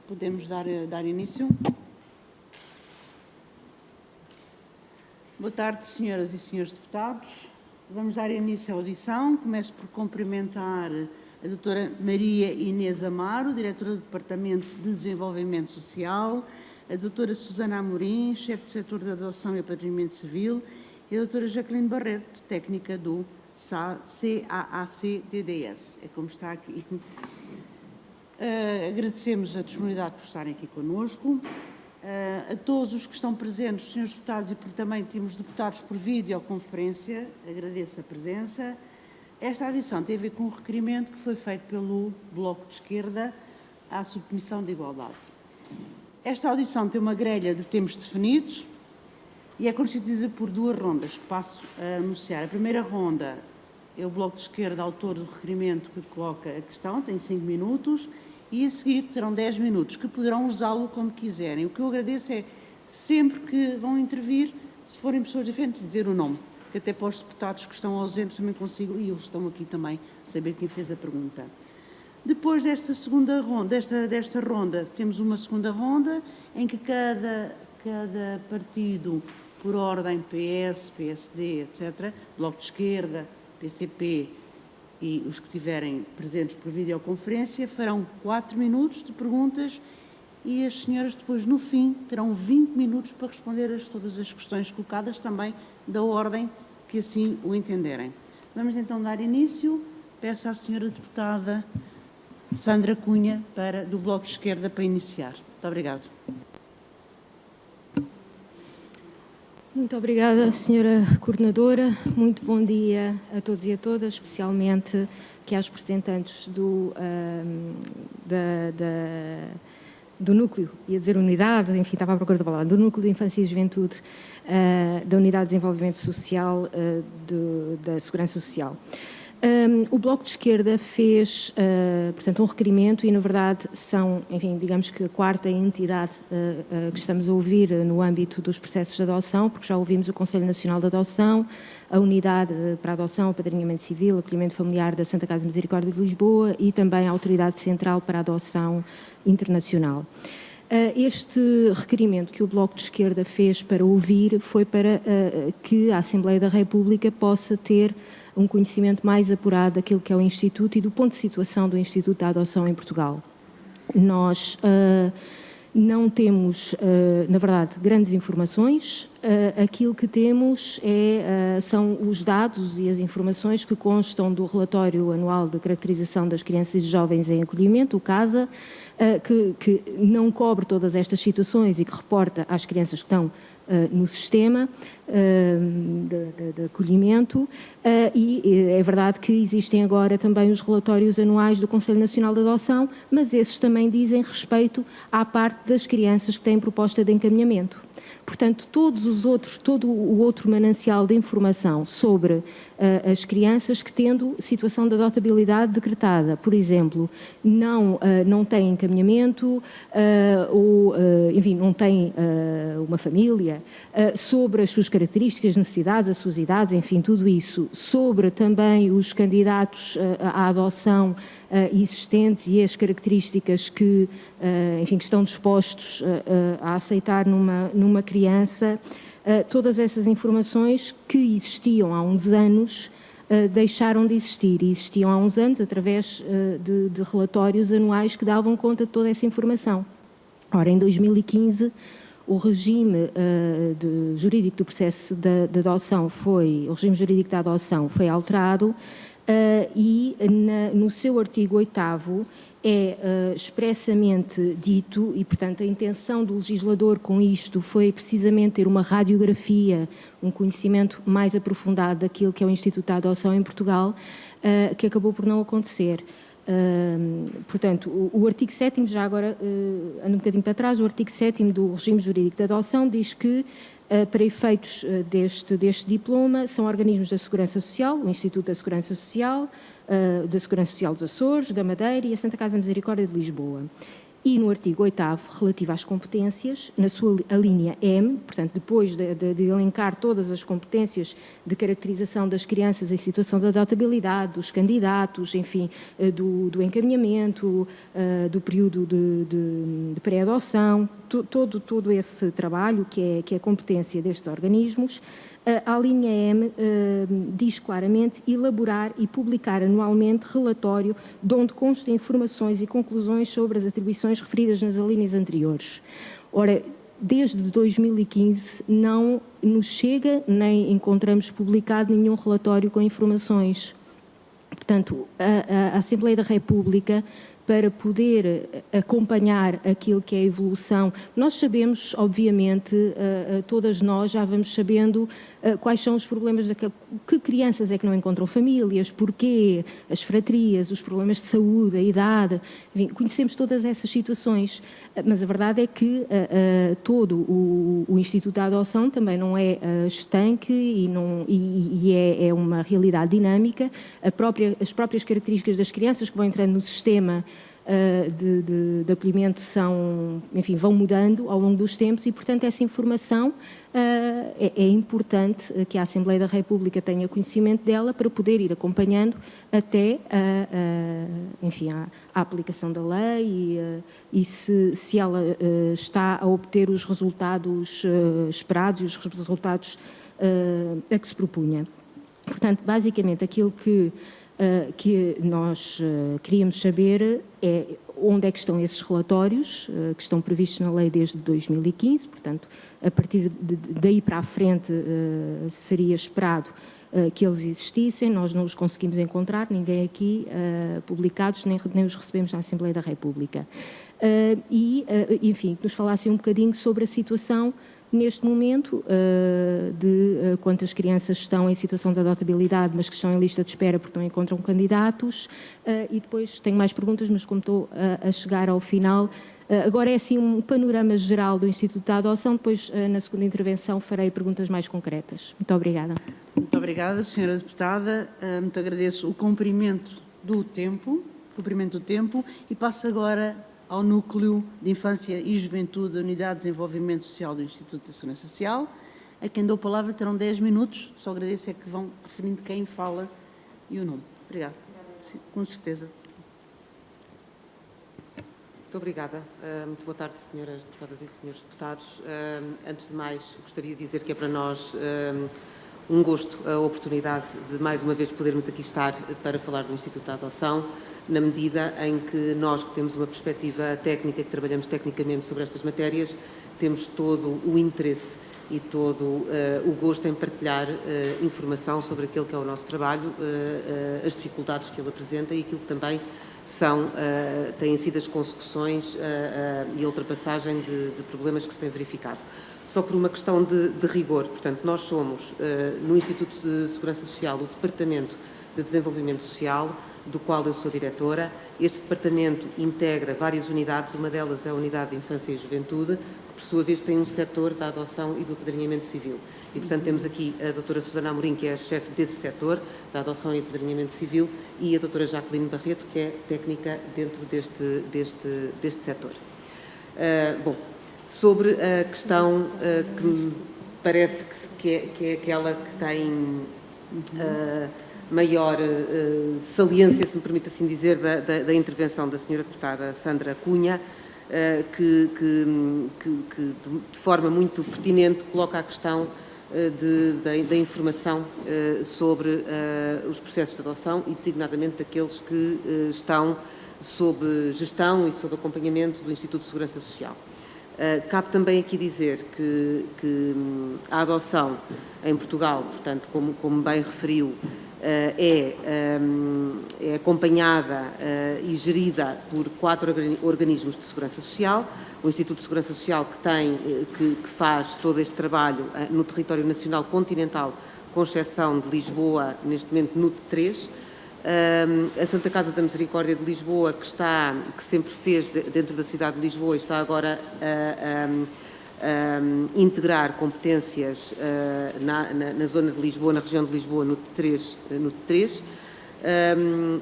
Podemos dar início? Boa tarde, senhoras e senhores deputados. Vamos dar início à audição. Começo por cumprimentar a doutora Maria Inês Amaro, diretora do Departamento de Desenvolvimento Social, a doutora Susana Amorim, chefe do setor de adoção e apadrinhamento civil, e a doutora Jacqueline Barreto, técnica do CAAC-DDS. É como está aqui. Agradecemos a disponibilidade por estarem aqui connosco. A todos os que estão presentes, os senhores deputados, e porque também temos deputados por videoconferência, agradeço a presença. Esta audição tem a ver com um requerimento que foi feito pelo Bloco de Esquerda à Subcomissão de Igualdade. Esta audição tem uma grelha de temas definidos e é constituída por duas rondas que passo a anunciar. A primeira ronda é o Bloco de Esquerda, autor do requerimento, que coloca a questão, tem 5 minutos, e a seguir terão 10 minutos, que poderão usá-lo como quiserem. O que eu agradeço é, sempre que vão intervir, se forem pessoas diferentes, dizer o nome, que até para os deputados que estão ausentes também consigo, e eles estão aqui também, saber quem fez a pergunta. Depois desta segunda ronda, desta ronda, temos uma segunda ronda, em que cada partido, por ordem, PS, PSD, etc., Bloco de Esquerda, PCP, e os que estiverem presentes por videoconferência, farão 4 minutos de perguntas e as senhoras depois, no fim, terão 20 minutos para responder a todas as questões colocadas, também da ordem que assim o entenderem. Vamos então dar início. Peço à senhora deputada Sandra Cunha, do Bloco de Esquerda, para iniciar. Muito obrigada. Muito obrigada, senhora coordenadora. Muito bom dia a todos e a todas, especialmente aqui aos representantes do núcleo, ia dizer unidade, enfim, estava à procura da palavra, do núcleo de infância e juventude da Unidade de Desenvolvimento Social da Segurança Social. O Bloco de Esquerda fez, portanto, um requerimento e, na verdade, são, enfim, digamos que a quarta entidade que estamos a ouvir no âmbito dos processos de adoção, porque já ouvimos o Conselho Nacional de Adoção, a Unidade para a Adoção, Apadrinhamento Civil, Acolhimento Familiar da Santa Casa Misericórdia de Lisboa e também a Autoridade Central para a Adoção Internacional. Este requerimento que o Bloco de Esquerda fez para ouvir foi para que a Assembleia da República possa ter um conhecimento mais apurado daquilo que é o Instituto e do ponto de situação do Instituto da Adoção em Portugal. Nós não temos, na verdade, grandes informações. Aquilo que temos são os dados e as informações que constam do relatório anual de caracterização das crianças e jovens em acolhimento, o CASA, que não cobre todas estas situações e que reporta às crianças que estão no sistema de acolhimento e é verdade que existem agora também os relatórios anuais do Conselho Nacional de Adoção, mas esses também dizem respeito à parte das crianças que têm proposta de encaminhamento. Portanto, todo o outro manancial de informação sobre as crianças que tendo situação de adotabilidade decretada, por exemplo, não têm encaminhamento ou, enfim, não têm uma família, sobre as suas características, necessidades, as suas idades, enfim, tudo isso, sobre também os candidatos à adoção existentes e as características que, enfim, que estão dispostos a aceitar numa criança, todas essas informações que existiam há uns anos deixaram de existir e existiam há uns anos através de relatórios anuais que davam conta de toda essa informação. Ora, em 2015, o regime jurídico do processo de adoção o regime jurídico da adoção foi alterado e no seu artigo 8º é expressamente dito, e portanto a intenção do legislador com isto foi precisamente ter uma radiografia, um conhecimento mais aprofundado daquilo que é o Instituto da Adoção em Portugal, que acabou por não acontecer. Portanto, o artigo 7º, já agora ando um bocadinho para trás, o artigo 7º do regime jurídico da adoção diz que para efeitos deste diploma são organismos da Segurança Social, o Instituto da Segurança Social dos Açores, da Madeira e a Santa Casa Misericórdia de Lisboa. E no artigo 8º, relativo às competências, na sua a linha M, portanto, depois de elencar todas as competências de caracterização das crianças em situação de adotabilidade, dos candidatos, enfim, do encaminhamento, do período de pré-adoção, todo esse trabalho que é a competência destes organismos, a linha M diz claramente elaborar e publicar anualmente relatório de onde constem informações e conclusões sobre as atribuições referidas nas alíneas anteriores. Ora, desde 2015 não nos chega nem encontramos publicado nenhum relatório com informações. Portanto, a Assembleia da República, para poder acompanhar aquilo que é a evolução. Nós sabemos, obviamente, todas nós já vamos sabendo quais são os problemas, que crianças é que não encontram famílias, porquê, as fratrias, os problemas de saúde, a idade, enfim, conhecemos todas essas situações, mas a verdade é que todo o Instituto da Adoção também não é estanque e é uma realidade dinâmica, as próprias características das crianças que vão entrando no sistema de acolhimento vão mudando ao longo dos tempos e, portanto, essa informação é importante que a Assembleia da República tenha conhecimento dela para poder ir acompanhando até a aplicação da lei e se ela está a obter os resultados esperados e os resultados a que se propunha. Portanto, basicamente, aquilo que nós queríamos saber é onde é que estão esses relatórios que estão previstos na lei desde 2015, portanto, a partir daí para a frente seria esperado que eles existissem, nós não os conseguimos encontrar, ninguém aqui publicados, nem os recebemos na Assembleia da República. Enfim, que nos falassem um bocadinho sobre a situação neste momento, de quantas crianças estão em situação de adotabilidade, mas que estão em lista de espera porque não encontram candidatos, e depois tenho mais perguntas, mas como estou a chegar ao final, agora é assim um panorama geral do Instituto da Adoção, depois na segunda intervenção farei perguntas mais concretas. Muito obrigada. Muito obrigada, Sra. Deputada, muito agradeço o cumprimento do tempo, e passo agora ao Núcleo de Infância e Juventude da Unidade de Desenvolvimento Social do Instituto da Segurança Social. A quem dou a palavra terão 10 minutos. Só agradeço é que vão referindo quem fala e o nome. Obrigada. Com certeza. Muito obrigada. Muito boa tarde, senhoras deputadas e senhores deputados. Antes de mais, gostaria de dizer que é para nós um gosto a oportunidade de, mais uma vez, podermos aqui estar para falar do Instituto da Adoção, na medida em que nós, que temos uma perspectiva técnica, que trabalhamos tecnicamente sobre estas matérias, temos todo o interesse e todo o gosto em partilhar informação sobre aquilo que é o nosso trabalho, as dificuldades que ele apresenta e aquilo que também têm sido as consecuções e a ultrapassagem de problemas que se têm verificado. Só por uma questão de rigor, portanto, nós somos, no Instituto de Segurança Social, o Departamento de Desenvolvimento Social, do qual eu sou diretora. Este departamento integra várias unidades, uma delas é a Unidade de Infância e Juventude, que por sua vez tem um setor da adoção e do apadrinhamento civil. E, portanto, temos aqui a doutora Susana Amorim, que é a chefe desse setor, da adoção e apadrinhamento civil, e a doutora Jacqueline Barreto, que é técnica dentro deste setor. Bom, sobre a questão que me parece que é aquela que tem maior saliência, se me permite assim dizer, da intervenção da senhora deputada Sandra Cunha, que de forma muito pertinente coloca a questão da informação sobre os processos de adoção e designadamente daqueles que estão sob gestão e sob acompanhamento do Instituto de Segurança Social. Cabe também aqui dizer que a adoção em Portugal, portanto, como bem referiu, é acompanhada e gerida por 4 organismos de segurança social. O Instituto de Segurança Social que faz todo este trabalho no território nacional continental, com exceção de Lisboa, neste momento no T3. A Santa Casa da Misericórdia de Lisboa, que sempre fez dentro da cidade de Lisboa e está agora a integrar competências na zona de Lisboa, na região de Lisboa, no T3.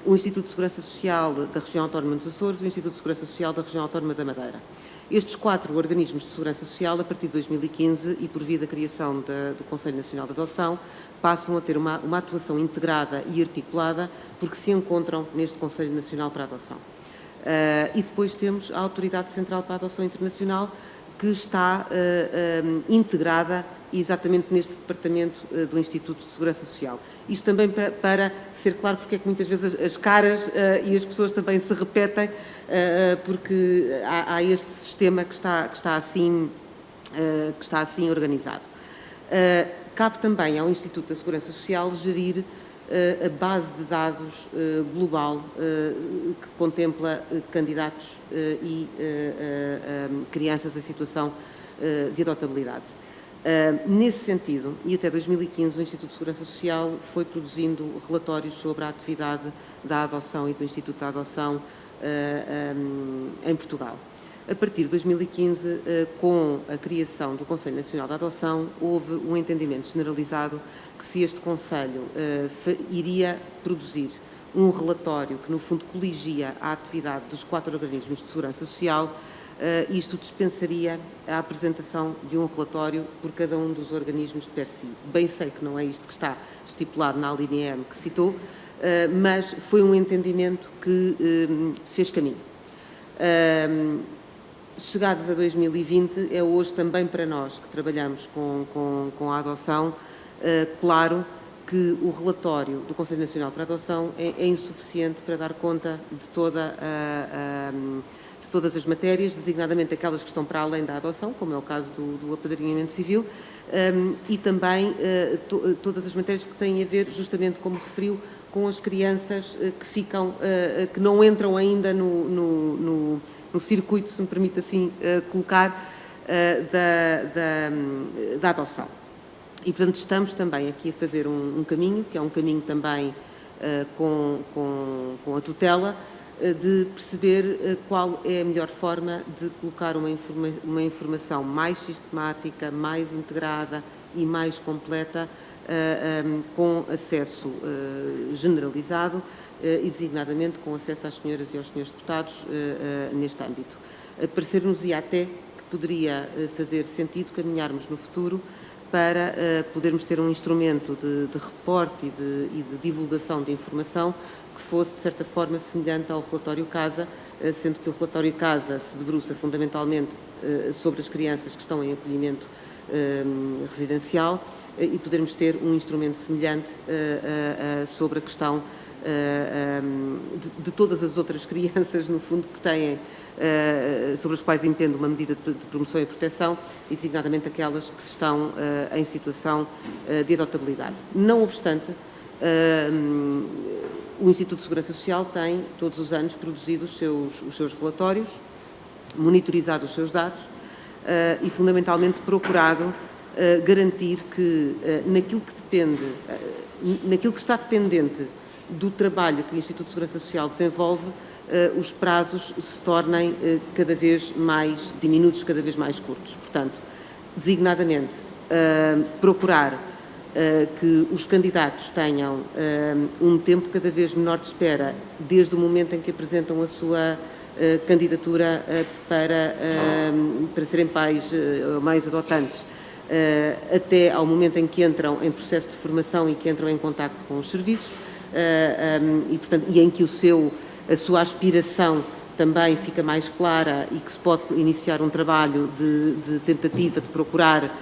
o Instituto de Segurança Social da Região Autónoma dos Açores e o Instituto de Segurança Social da Região Autónoma da Madeira. Estes 4 organismos de segurança social, a partir de 2015 e por via da criação do Conselho Nacional de Adoção, passam a ter uma atuação integrada e articulada porque se encontram neste Conselho Nacional para a Adoção. E depois temos a Autoridade Central para a Adoção Internacional, que está integrada exatamente neste departamento do Instituto de Segurança Social. Isto também para ser claro, porque é que muitas vezes as caras e as pessoas também se repetem, porque há este sistema que está assim organizado. Cabe também ao Instituto da Segurança Social gerir a base de dados global que contempla candidatos e crianças em situação de adotabilidade. Nesse sentido, e até 2015, o Instituto de Segurança Social foi produzindo relatórios sobre a atividade da adoção e do Instituto da Adoção em Portugal. A partir de 2015, com a criação do Conselho Nacional da Adoção, houve um entendimento generalizado que se este Conselho iria produzir um relatório que, no fundo, coligia a atividade dos 4 organismos de segurança social, isto dispensaria a apresentação de um relatório por cada um dos organismos de per si. Bem sei que não é isto que está estipulado na linha M que citou, mas foi um entendimento que fez caminho. Chegados a 2020, é hoje também para nós que trabalhamos com a adoção, claro que o relatório do Conselho Nacional para a Adoção é insuficiente para dar conta de todas as matérias, designadamente aquelas que estão para além da adoção, como é o caso do apadrinhamento civil, e também todas as matérias que têm a ver, justamente como referiu, com as crianças que não entram ainda no circuito, se me permite assim colocar, da adoção. E, portanto, estamos também aqui a fazer um caminho, que é um caminho também com a tutela, de perceber qual é a melhor forma de colocar uma informação mais sistemática, mais integrada e mais completa, com acesso generalizado e designadamente com acesso às senhoras e aos senhores deputados neste âmbito. Parecer-nos-ia até que poderia fazer sentido caminharmos no futuro para podermos ter um instrumento de reporte e de divulgação de informação que fosse, de certa forma, semelhante ao relatório CASA, sendo que o relatório CASA se debruça fundamentalmente sobre as crianças que estão em acolhimento residencial e podermos ter um instrumento semelhante sobre a questão de todas as outras crianças, no fundo, que têm, sobre as quais impende uma medida de promoção e proteção e, designadamente, aquelas que estão em situação de adotabilidade. Não obstante, o Instituto de Segurança Social tem, todos os anos, produzido os seus relatórios, monitorizado os seus dados e, fundamentalmente, procurado garantir que naquilo que está dependente do trabalho que o Instituto de Segurança Social desenvolve, os prazos se tornem cada vez mais diminutos, cada vez mais curtos. Portanto, designadamente, procurar que os candidatos tenham um tempo cada vez menor de espera, desde o momento em que apresentam a sua candidatura para serem pais ou mães adotantes, até ao momento em que entram em processo de formação e que entram em contacto com os serviços, e em que a sua aspiração também fica mais clara e que se pode iniciar um trabalho de tentativa de procurar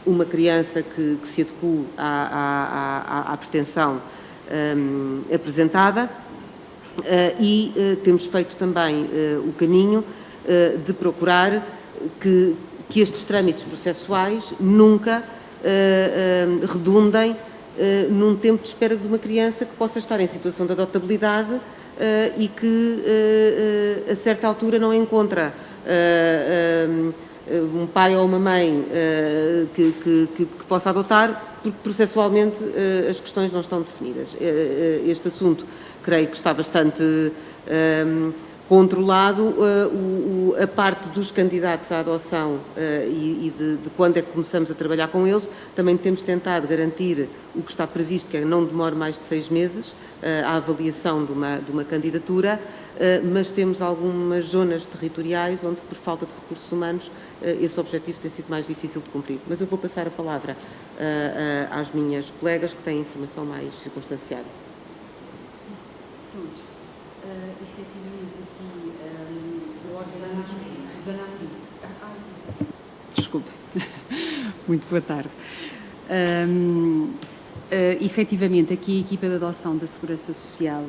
uma criança que se adeque à pretensão apresentada, e temos feito também o caminho de procurar que estes trâmites processuais nunca redundem num tempo de espera de uma criança que possa estar em situação de adotabilidade e que a certa altura não encontra um pai ou uma mãe que possa adotar, porque processualmente as questões não estão definidas. Este assunto creio que está bastante Por outro lado, a parte dos candidatos à adoção e de quando é que começamos a trabalhar com eles, também temos tentado garantir o que está previsto, que é não demore mais de 6 meses a avaliação de uma candidatura, mas temos algumas zonas territoriais onde, por falta de recursos humanos, esse objetivo tem sido mais difícil de cumprir. Mas eu vou passar a palavra às minhas colegas que têm informação mais circunstanciada. Pronto. Efetivamente aqui, Susana desculpe. Muito boa tarde. Efetivamente aqui a equipa de adoção da Segurança Social,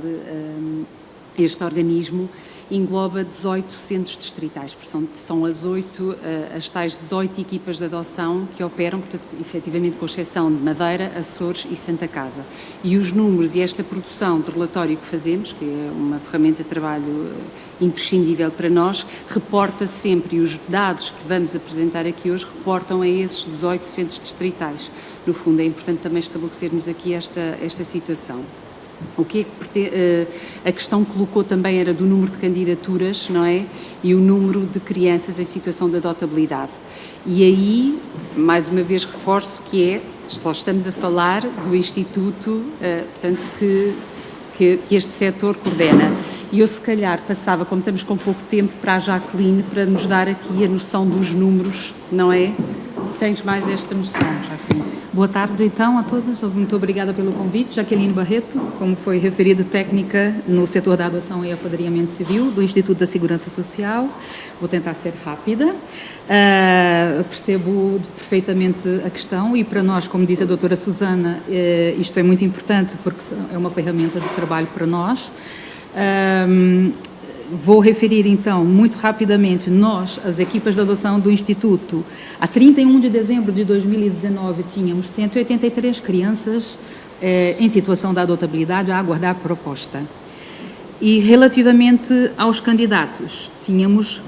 este organismo engloba 18 centros distritais, são as tais 18 equipas de adoção que operam, portanto, efetivamente com exceção de Madeira, Açores e Santa Casa. E os números e esta produção de relatório que fazemos, que é uma ferramenta de trabalho imprescindível para nós, reporta sempre, e os dados que vamos apresentar aqui hoje reportam a esses 18 centros distritais. No fundo, é importante também estabelecermos aqui esta situação. O que é que a questão que colocou também era do número de candidaturas, não é? E o número de crianças em situação de adotabilidade. E aí, mais uma vez, reforço que só estamos a falar do Instituto, portanto, que este setor coordena. E eu, se calhar, passava, como estamos com pouco tempo, para a Jacqueline, para nos dar aqui a noção dos números, não é? Tens mais esta noção, Jacqueline? Boa tarde, então, a todos. Muito obrigada pelo convite. Jaqueline Barreto, como foi referido, técnica no setor da adoção e apadrinhamento civil do Instituto da Segurança Social. Vou tentar ser rápida. Percebo perfeitamente a questão e para nós, como disse a doutora Susana, isto é muito importante porque é uma ferramenta de trabalho para nós. Vou referir, então, muito rapidamente, nós, as equipas de adoção do Instituto, a 31 de dezembro de 2019, tínhamos 183 crianças em situação de adotabilidade a aguardar proposta. E, relativamente aos candidatos, tínhamos,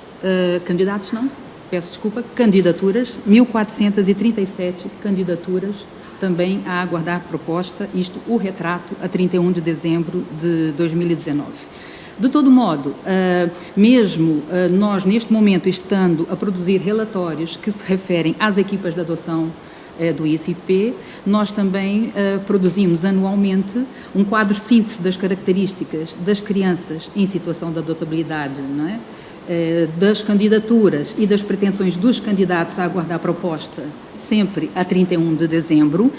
candidaturas, 1.437 candidaturas também a aguardar proposta, isto o retrato a 31 de dezembro de 2019. De todo modo, mesmo nós, neste momento, estando a produzir relatórios que se referem às equipas de adoção do ICP, nós também produzimos anualmente um quadro síntese das características das crianças em situação de adotabilidade, não é? Das candidaturas e das pretensões dos candidatos a aguardar proposta, sempre a 31 de dezembro,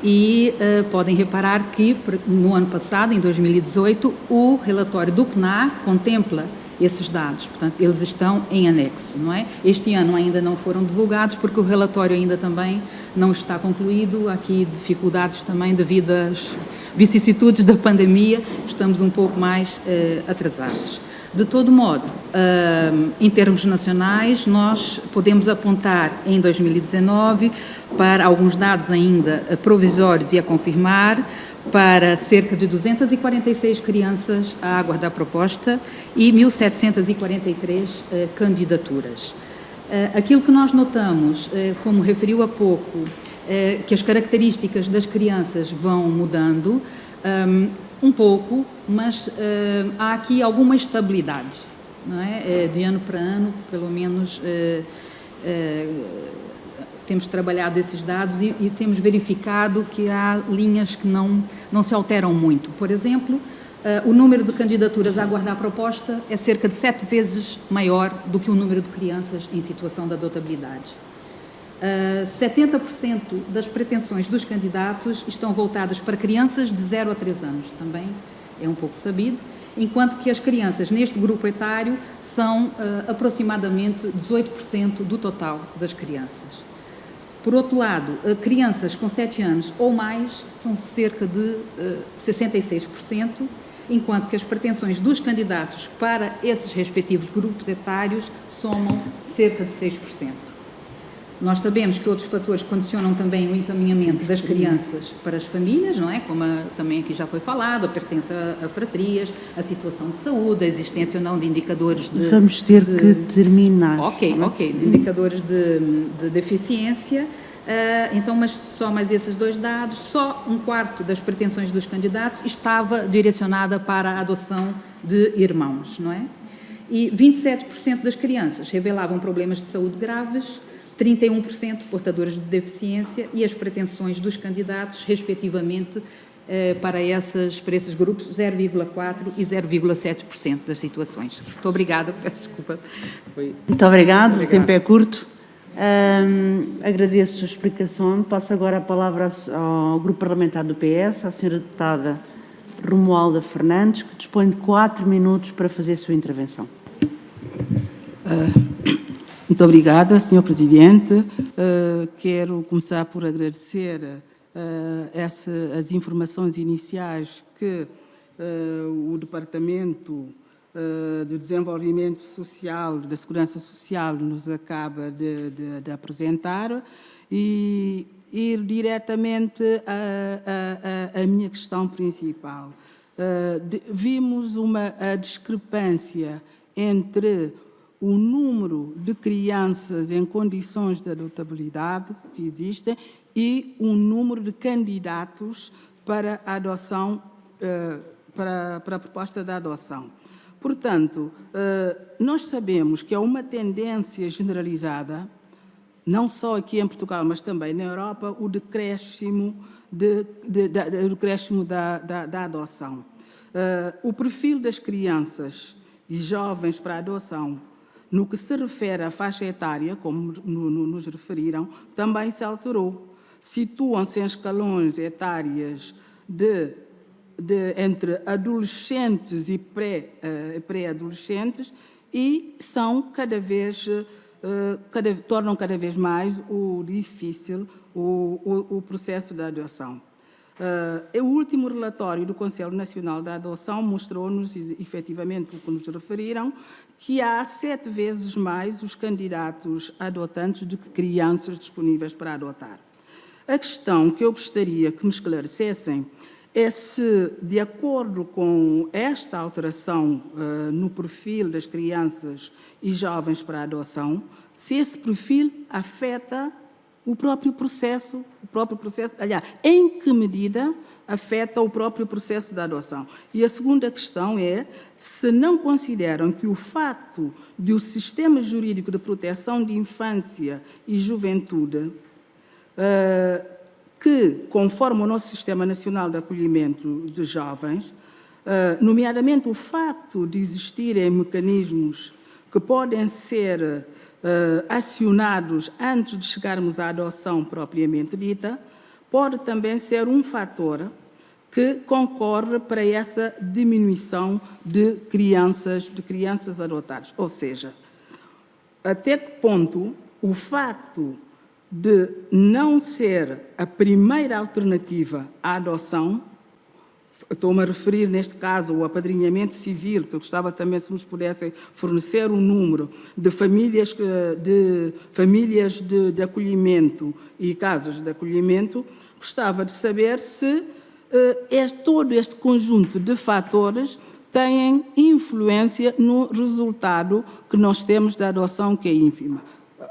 e podem reparar que no ano passado, em 2018, o relatório do CNA contempla esses dados, portanto, eles estão em anexo, não é? Este ano ainda não foram divulgados porque o relatório ainda também não está concluído, há aqui dificuldades também devido às vicissitudes da pandemia, estamos um pouco mais atrasados. De todo modo, em termos nacionais, nós podemos apontar em 2019 para alguns dados ainda provisórios e a confirmar, para cerca de 246 crianças a aguardar proposta e 1.743 candidaturas. Aquilo que nós notamos, como referiu há pouco, que as características das crianças vão mudando, um pouco, mas há aqui alguma estabilidade, não é? De ano para ano, pelo menos, temos trabalhado esses dados e temos verificado que há linhas que não se alteram muito. Por exemplo, o número de candidaturas a aguardar proposta é cerca de 7 vezes maior do que o número de crianças em situação de adotabilidade. 70% das pretensões dos candidatos estão voltadas para crianças de 0 a 3 anos, também é um pouco sabido, enquanto que as crianças neste grupo etário são aproximadamente 18% do total das crianças. Por outro lado, crianças com 7 anos ou mais são cerca de 66%, enquanto que as pretensões dos candidatos para esses respectivos grupos etários somam cerca de 6%. Nós sabemos que outros fatores condicionam também o encaminhamento das crianças para as famílias, não é? Como também aqui já foi falado, a pertença a fratrias, a situação de saúde, a existência ou não de indicadores de... Vamos ter que terminar. Ok, de indicadores de deficiência. Então, mas só mais esses 2 dados, só 1/4 das pretensões dos candidatos estava direcionada para a adoção de irmãos, não é? e 27% das crianças revelavam problemas de saúde graves, 31% portadoras de deficiência e as pretensões dos candidatos, respectivamente, para esses grupos, 0,4% e 0,7% das situações. Muito obrigada, peço desculpa. Muito obrigado, o tempo é curto. Agradeço a explicação. Passo agora a palavra ao Grupo Parlamentar do PS, à Sra. Deputada Romualda Fernandes, que dispõe de 4 minutos para fazer a sua intervenção. Muito obrigada, Sr. Presidente. Quero começar por agradecer as informações iniciais que o Departamento de Desenvolvimento Social, da Segurança Social, nos acaba de apresentar e ir diretamente à minha questão principal. Vimos a discrepância entre o número de crianças em condições de adotabilidade que existem e o número de candidatos para a adoção, para a proposta de adoção. Portanto, nós sabemos que é uma tendência generalizada, não só aqui em Portugal, mas também na Europa, o decréscimo da adoção. O perfil das crianças e jovens para a adoção, no que se refere à faixa etária, como nos referiram, também se alterou. Situam-se em escalões etárias entre adolescentes e pré-adolescentes e são tornam cada vez mais difícil o processo da adoção. O último relatório do Conselho Nacional da Adoção mostrou-nos, efetivamente, o que nos referiram, que há 7 vezes mais os candidatos adotantes do que crianças disponíveis para adotar. A questão que eu gostaria que me esclarecessem é se, de acordo com esta alteração no perfil das crianças e jovens para a adoção, se esse perfil afeta o próprio processo, aliás, em que medida afeta o próprio processo da adoção. E a segunda questão é se não consideram que o facto de o sistema jurídico de proteção de infância e juventude, que, conforme o nosso Sistema Nacional de Acolhimento de Jovens, nomeadamente o facto de existirem mecanismos que podem ser acionados antes de chegarmos à adoção propriamente dita, pode também ser um fator que concorre para essa diminuição de crianças adotadas. Ou seja, até que ponto o facto de não ser a primeira alternativa à adoção, estou-me a referir neste caso ao apadrinhamento civil, que eu gostava também se nos pudessem fornecer um número de famílias de acolhimento e casas de acolhimento, gostava de saber se todo este conjunto de fatores têm influência no resultado que nós temos da adoção, que é ínfima,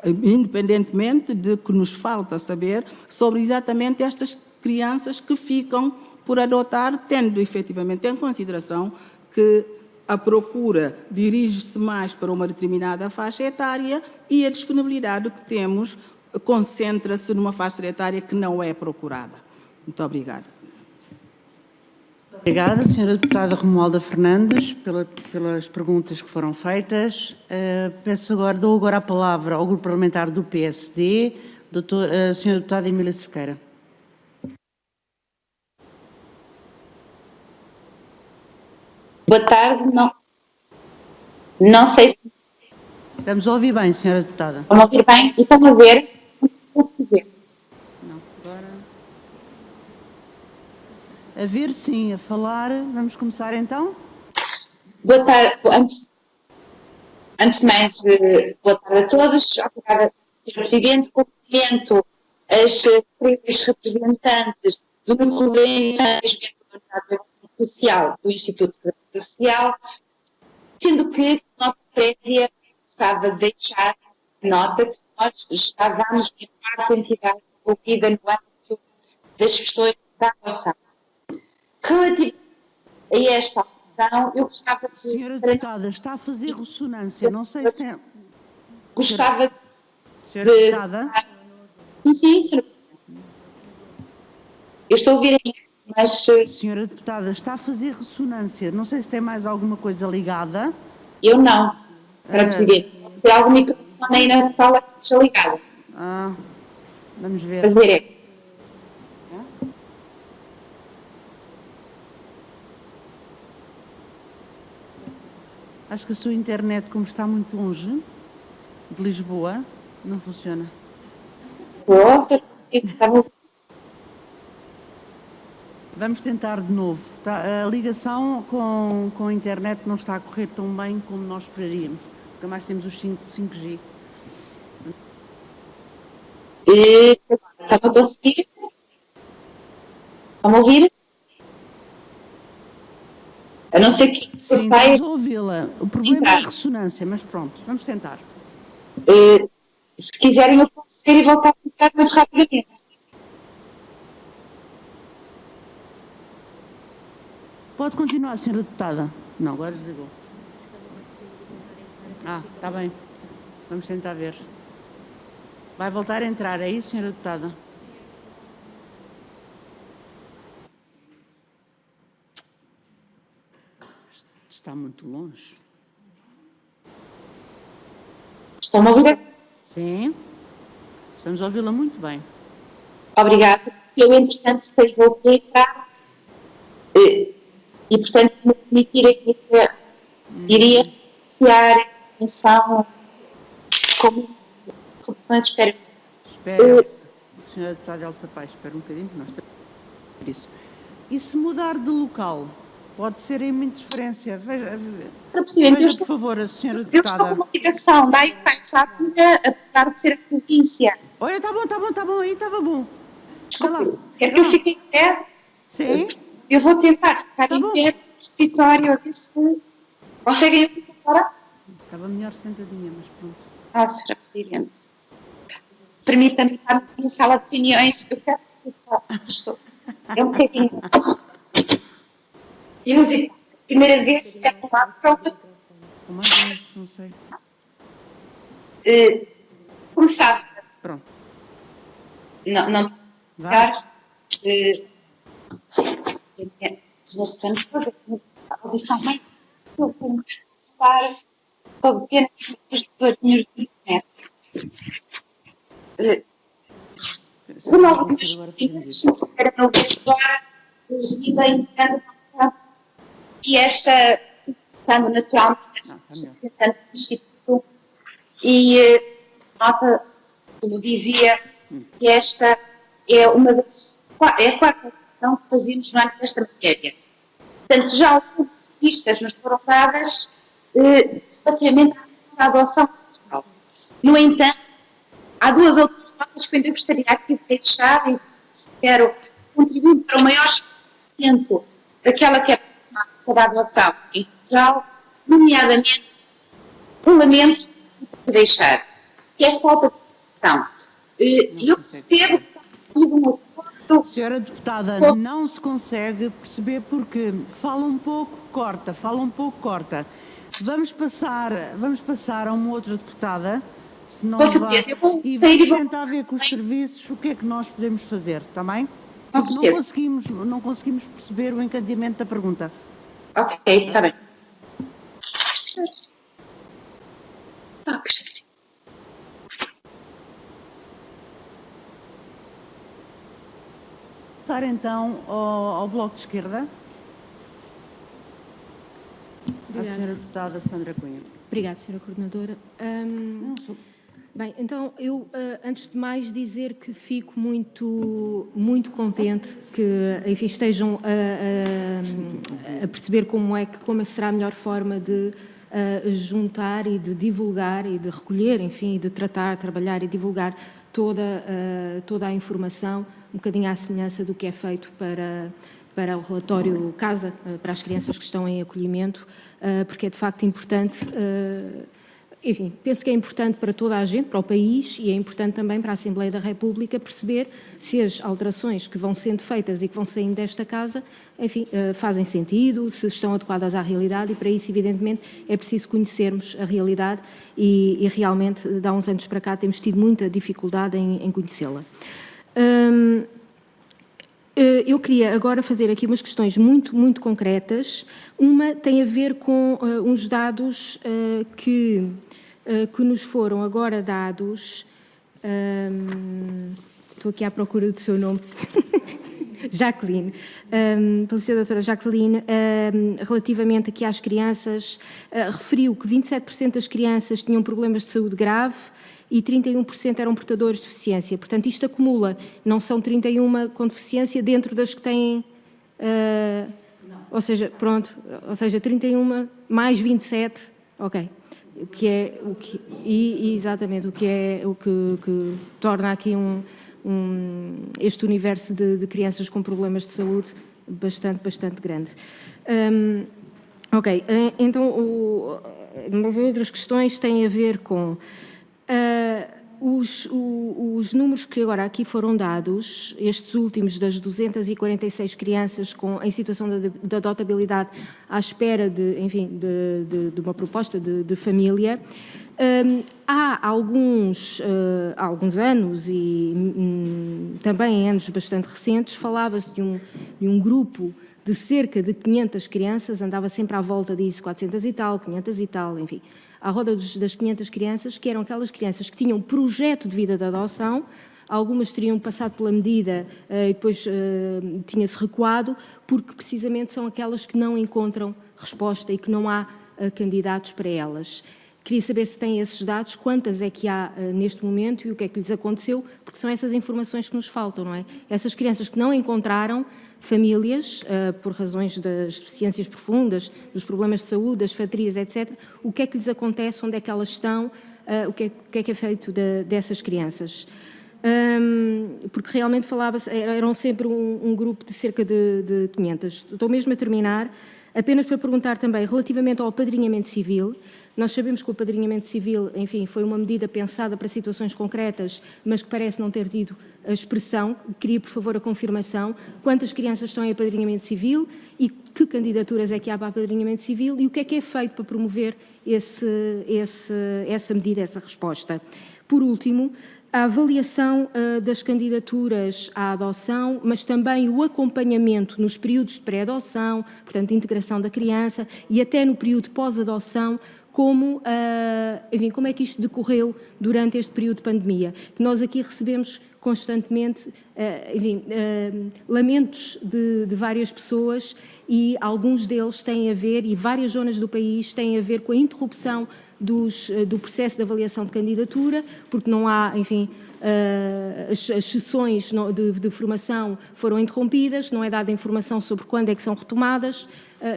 independentemente de que nos falta saber sobre exatamente estas crianças que ficam por adotar, tendo efetivamente em consideração que a procura dirige-se mais para uma determinada faixa etária e a disponibilidade que temos concentra-se numa faixa etária que não é procurada. Muito obrigada. Obrigada, Sra. Deputada Romualda Fernandes, pelas perguntas que foram feitas. Dou agora a palavra ao Grupo Parlamentar do PSD, Sra. Deputada Emília Cerqueira. Boa tarde, não sei se... Estamos a ouvir bem, Sra. Deputada. Estão a ouvir bem? E estão a ver? Não, agora... A ver, sim, a falar. Vamos começar, então? Boa tarde. Antes de mais, boa tarde a todos. Obrigada, Sr. Presidente. Cumprimento as três representantes do Núcleo de Infância Social do Instituto de Segurança Social, sendo que, nota prévia, gostava de deixar nota que nós estávamos em parte entidade envolvida no âmbito das questões da adoção. Relativamente a esta Então, eu gostava de... Senhora deputada, está a fazer ressonância, não sei se tem... Gostava Senhora deputada? Sim, sim, senhora. Eu estou a ouvir aí, mas... Senhora deputada, está a fazer ressonância, não sei se tem mais alguma coisa ligada. Eu não, para Presidente. Tem algum microfone aí na sala que esteja ligado. Vamos ver. Fazer é. Acho que a sua internet, como está muito longe de Lisboa, não funciona. Nossa, Vamos tentar de novo. A ligação com a internet não está a correr tão bem como nós esperaríamos. Porque mais temos os 5G. Está a conseguir? Estão a ouvir? A não ser que sim, vamos ouvi-la. O problema é a ressonância, mas pronto, vamos tentar. Se quiserem, eu posso ser e voltar a ficar muito rapidamente. Pode continuar, senhora deputada. Não, agora desligou. Está bem. Vamos tentar ver. Vai voltar a entrar, é isso, senhora deputada? Está muito longe. Estão a ouvir? Sim. Estamos a ouvi-la muito bem. Obrigada. Eu, entretanto, sei voltei cá e, portanto, me permitir aqui que iria iniciar a atenção como soluções, espero. Espera-se. Senhora deputada Elsa Paes, espera um bocadinho, que nós temos isso. E se mudar de local? Pode ser aí uma interferência. Veja, por favor, a senhora deputada. Eu estou com uma ligação da iFact à Cunha, apesar de ser a província. Olha, está bom, aí estava bom. Desculpe, quer que eu fique em pé? Sim. Eu vou tentar ficar em pé no escritório, a ver se conseguem ouvir agora. Estava melhor sentadinha, mas pronto. Senhora Presidente. Permita-me estar na minha sala de reuniões. Eu quero que é um bocadinho inusitado. Primeira vez que é uma prova. Como é que não sei. Como sabe. Pronto. Não ficar. Neste ano todo, a audição mais eu vou começar sobre pequenas dos 18 minutos de internet. Se não era meu agora e bem que esta estando naturalmente representante do Instituto e nota, como dizia, que esta é uma das é a quarta questão que fazemos no âmbito desta matéria. Portanto, já algumas pistas nos foram dadas relativamente à adoção cultural. No entanto, há duas outras notas que eu ainda gostaria aqui de deixar e quero contribuir para o maior esclarecimento daquela que é a da adoção em Portugal, nomeadamente um lamento de deixar, que é a falta de educação. Eu percebo que está um acordo. Senhora deputada, não se consegue perceber porque fala um pouco, corta. Vamos passar a uma outra deputada, se não vá, e vamos tentar ver com os serviços o que é que nós podemos fazer, está bem? Porque não conseguimos perceber o encadeamento da pergunta. Ok, está bem. Passar então ao Bloco de Esquerda. Obrigada. A senhora deputada Sandra Cunha. Obrigada, senhora coordenadora. Bem, então eu, antes de mais, dizer que fico muito contente que, enfim, estejam a perceber como será a melhor forma de juntar e de divulgar e de recolher, enfim, e de trabalhar e divulgar toda a informação, um bocadinho à semelhança do que é feito para o relatório Casa, para as crianças que estão em acolhimento, porque é de facto importante enfim, penso que é importante para toda a gente, para o país, e é importante também para a Assembleia da República perceber se as alterações que vão sendo feitas e que vão saindo desta Casa, enfim, fazem sentido, se estão adequadas à realidade, e para isso, evidentemente, é preciso conhecermos a realidade e realmente, de há uns anos para cá, temos tido muita dificuldade em conhecê-la. Eu queria agora fazer aqui umas questões muito concretas. Uma tem a ver com uns dados que nos foram agora dados. Estou aqui à procura do seu nome. Jacqueline. Pela senhora doutora Jacqueline, relativamente aqui às crianças, referiu que 27% das crianças tinham problemas de saúde grave e 31% eram portadores de deficiência. Portanto, isto acumula, não são 31 com deficiência dentro das que têm, ou seja, pronto, ou seja, 31 mais 27, ok. Exatamente, o que torna aqui este universo de crianças com problemas de saúde bastante grande. Ok, então, mas outras questões têm a ver com os números que agora aqui foram dados, estes últimos das 246 crianças em situação de adotabilidade à espera de uma proposta de família. Há alguns anos e também em anos bastante recentes falava-se de um grupo de cerca de 500 crianças, andava sempre à volta disso, 400 e tal, 500 e tal, enfim, à roda das 500 crianças, que eram aquelas crianças que tinham projeto de vida de adoção. Algumas teriam passado pela medida e depois tinha-se recuado, porque precisamente são aquelas que não encontram resposta e que não há candidatos para elas. Queria saber se têm esses dados, quantas é que há neste momento e o que é que lhes aconteceu, porque são essas informações que nos faltam, não é? Essas crianças que não encontraram famílias, por razões das deficiências profundas, dos problemas de saúde, das fatrias, etc., o que é que lhes acontece, onde é que elas estão, o que é feito dessas crianças. Porque realmente falava-se, eram sempre um grupo de cerca de 500. Estou mesmo a terminar, apenas para perguntar também, relativamente ao apadrinhamento civil. Nós sabemos que o apadrinhamento civil, enfim, foi uma medida pensada para situações concretas, mas que parece não ter tido a expressão. Queria, por favor, a confirmação. Quantas crianças estão em apadrinhamento civil e que candidaturas é que há para apadrinhamento civil e o que é feito para promover essa medida, essa resposta. Por último, a avaliação das candidaturas à adoção, mas também o acompanhamento nos períodos de pré-adoção, portanto, integração da criança e até no período pós-adoção, como é que isto decorreu durante este período de pandemia. Nós aqui recebemos constantemente lamentos de várias pessoas e alguns deles têm a ver, e várias zonas do país têm a ver com a interrupção do processo de avaliação de candidatura, porque não há, enfim, as sessões de formação foram interrompidas, não é dada informação sobre quando é que são retomadas,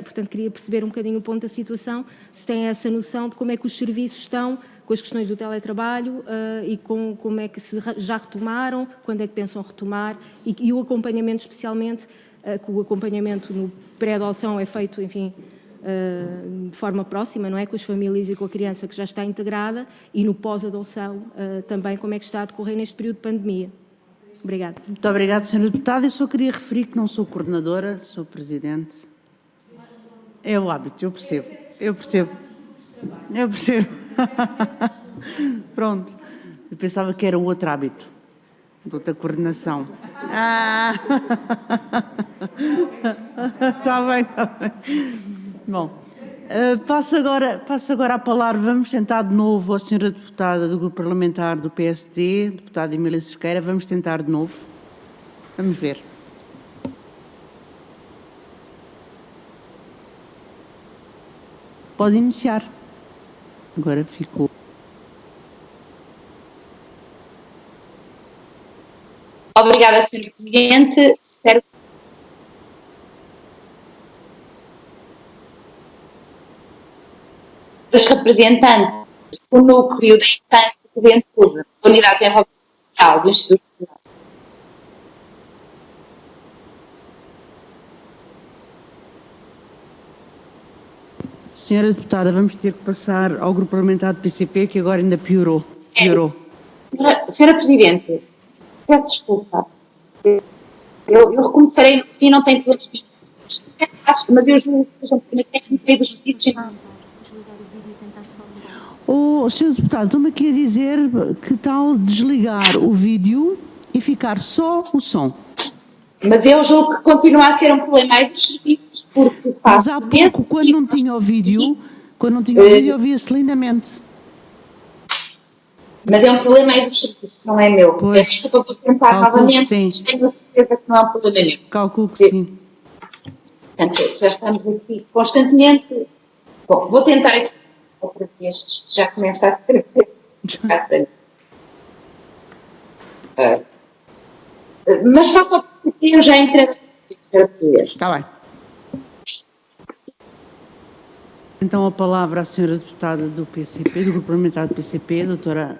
portanto queria perceber um bocadinho o ponto da situação, se tem essa noção de como é que os serviços estão com as questões do teletrabalho e como é que se já retomaram, quando é que pensam retomar e o acompanhamento especialmente, que o acompanhamento no pré-adoção é feito, enfim, de forma próxima, não é? Com as famílias e com a criança que já está integrada e no pós-adoção também como é que está a decorrer neste período de pandemia. Obrigada. Muito obrigada, Sra. Deputada. Eu só queria referir que não sou coordenadora, sou Presidente. É o hábito, eu percebo. Pronto. Eu pensava que era outro hábito, de outra coordenação. Está bem. Bom, passo agora a palavra, vamos tentar de novo, à senhora deputada do Grupo Parlamentar do PSD, deputada Emília Cerqueira, vamos tentar de novo. Vamos ver. Pode iniciar. Agora ficou. Obrigada, Sr. Presidente. Espero os representantes do núcleo da infância e juventude da Unidade de Desenvolvimento Social do Instituto Nacional. Senhora deputada, vamos ter que passar ao grupo parlamentar do PCP, que agora ainda piorou. Senhora Presidente, peço desculpa. Eu recomeçarei no fim, não tenho todos os mas eu julgo que sejam uma técnica e dos motivos. Senhor deputado, estou-me aqui a dizer que tal desligar o vídeo e ficar só o som. Mas eu julgo que continua a ser um problema aí dos serviços, porque Mas há pouco, quando não tinha o vídeo, ouvia-se lindamente. Mas é um problema aí dos serviços, não é meu. Peço desculpa por tentar novamente, mas tenho a certeza que não é um problema meu. Calculo que sim. Portanto, já estamos aqui constantemente. Bom, vou tentar aqui outra vez, isto já começa a ser. Mas faça o que eu já entrei. Está bem. Então a palavra à senhora deputada do PCP, do grupo parlamentar do PCP, senhora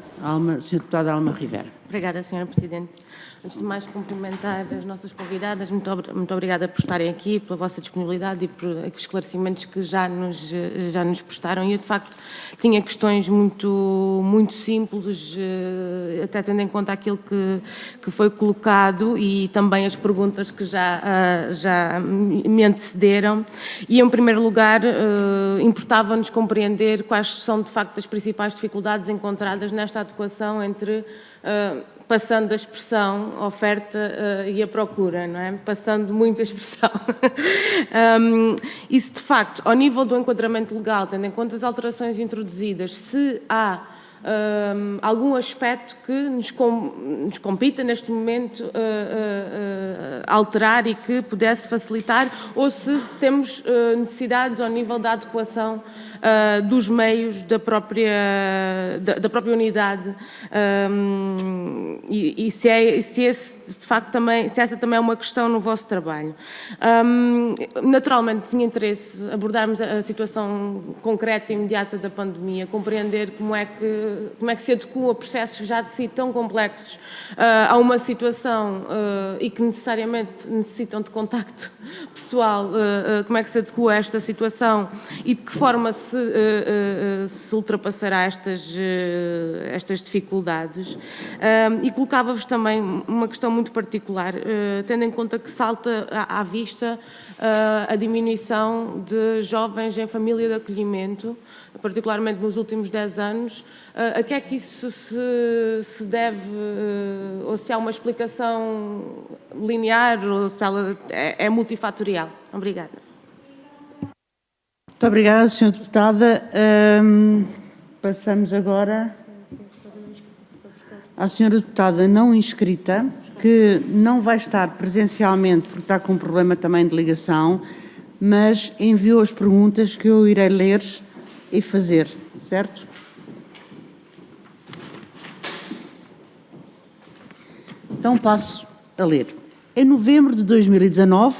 deputada Alma Rivera. Obrigada, senhora Presidente. Antes de mais, cumprimentar as nossas convidadas. Muito obrigada por estarem aqui, pela vossa disponibilidade e por esclarecimentos que já nos prestaram. E eu, de facto, tinha questões muito simples, até tendo em conta aquilo que foi colocado e também as perguntas que já me antecederam. E, em primeiro lugar, importava-nos compreender quais são, de facto, as principais dificuldades encontradas nesta adequação entre passando da expressão oferta e a procura, não é? Passando muito a expressão. E se, de facto, ao nível do enquadramento legal, tendo em conta as alterações introduzidas, se há algum aspecto que nos compita neste momento alterar e que pudesse facilitar, ou se temos necessidades ao nível da adequação dos meios da própria unidade e se essa também é uma questão no vosso trabalho. Naturalmente tinha interesse abordarmos a situação concreta e imediata da pandemia, compreender como é que se adequa processos já de si tão complexos a uma situação e que necessariamente necessitam de contacto pessoal, como é que se adequa a esta situação e de que forma se ultrapassará estas dificuldades. E colocava-vos também uma questão muito particular, tendo em conta que salta à vista a diminuição de jovens em família de acolhimento, particularmente nos últimos 10 anos. A que é que isso se deve, ou se há uma explicação linear, ou se ela é multifatorial? Obrigada. Muito obrigada, senhora deputada. Passamos agora à senhora deputada não inscrita, que não vai estar presencialmente porque está com um problema também de ligação, mas enviou as perguntas que eu irei ler e fazer, certo? Então passo a ler. Em novembro de 2019,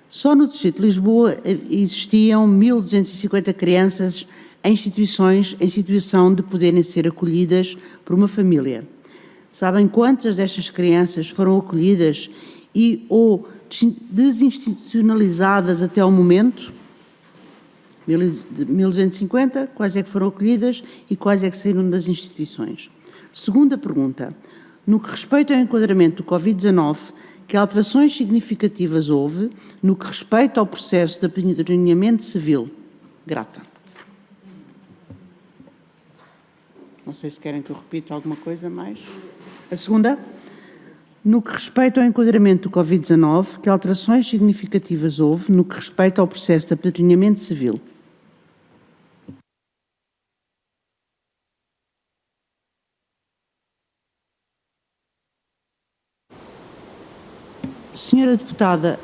só no Distrito de Lisboa existiam 1.250 crianças em instituições em situação de poderem ser acolhidas por uma família. Sabem quantas destas crianças foram acolhidas ou desinstitucionalizadas até ao momento? 1.250, quais é que foram acolhidas e quais é que saíram das instituições? Segunda pergunta, no que respeita ao enquadramento do Covid-19, que alterações significativas houve no que respeita ao processo de apadrinhamento civil? Grata. Não sei se querem que eu repita alguma coisa mais. A segunda, no que respeita ao enquadramento do Covid-19, que alterações significativas houve no que respeita ao processo de apadrinhamento civil? Senhora deputada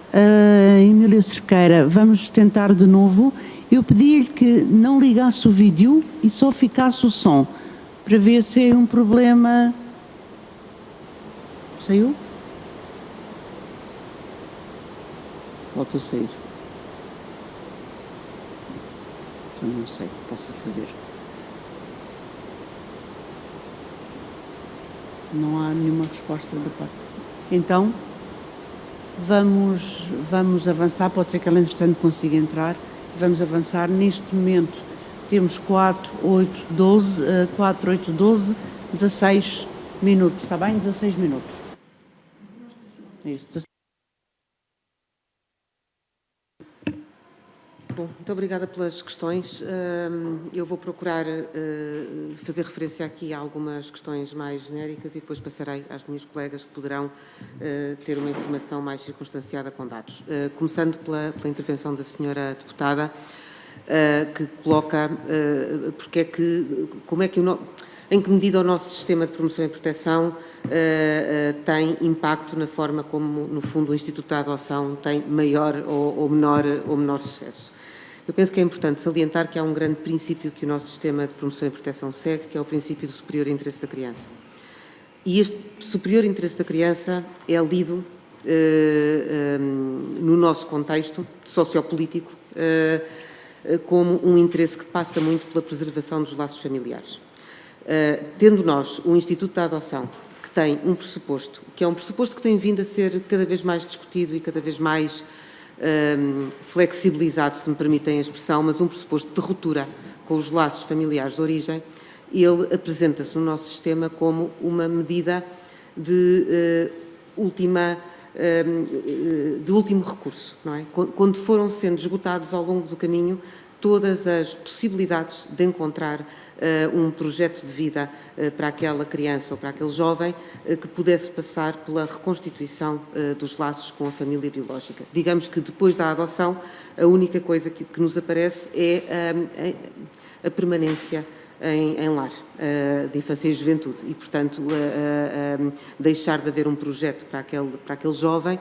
Emília Cerqueira, vamos tentar de novo. Eu pedi-lhe que não ligasse o vídeo e só ficasse o som, para ver se é um problema. Saiu? Voltou a sair. Então não sei o que possa fazer. Não há nenhuma resposta da parte. Então, vamos avançar, pode ser que ela, entretanto, consiga entrar. vamos avançar. Neste momento temos 4, 8, 12, 16 minutos, está bem? 16 minutos. Isso, Bom, muito obrigada pelas questões. Eu vou procurar fazer referência aqui a algumas questões mais genéricas e depois passarei às minhas colegas que poderão ter uma informação mais circunstanciada com dados. Começando pela intervenção da senhora deputada, que coloca em que medida o nosso sistema de promoção e proteção tem impacto na forma como, no fundo, o Instituto da Adoção tem maior ou menor sucesso. Eu penso que é importante salientar que há um grande princípio que o nosso sistema de promoção e proteção segue, que é o princípio do superior interesse da criança. E este superior interesse da criança é lido no nosso contexto sociopolítico como um interesse que passa muito pela preservação dos laços familiares. Tendo nós um Instituto da Adoção que tem um pressuposto, que é um pressuposto que tem vindo a ser cada vez mais discutido e cada vez mais flexibilizado, se me permitem a expressão, mas um pressuposto de ruptura com os laços familiares de origem, ele apresenta-se no nosso sistema como uma medida de último recurso, não é? Quando foram sendo esgotados ao longo do caminho todas as possibilidades de encontrar um projeto de vida para aquela criança ou para aquele jovem que pudesse passar pela reconstituição dos laços com a família biológica. Digamos que depois da adoção, a única coisa que nos aparece é a permanência em lar de infância e juventude e, portanto, deixar de haver um projeto para aquele jovem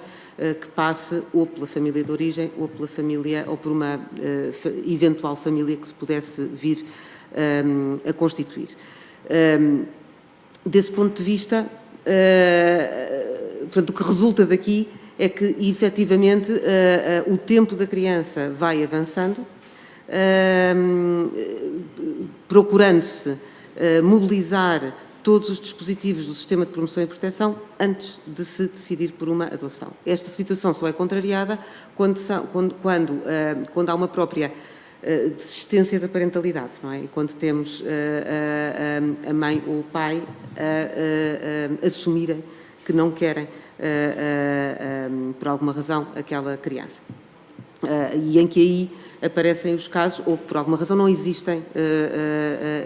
que passe ou pela família de origem ou pela família ou por uma eventual família que se pudesse vir a constituir. Desse ponto de vista, portanto, o que resulta daqui é que, efetivamente, o tempo da criança vai avançando, procurando-se mobilizar todos os dispositivos do sistema de promoção e proteção antes de se decidir por uma adoção. Esta situação só é contrariada quando há uma própria desistência da parentalidade, não é? E quando temos a mãe ou o pai a assumirem que não querem, por alguma razão, aquela criança. E em que aí aparecem os casos, ou por alguma razão não existem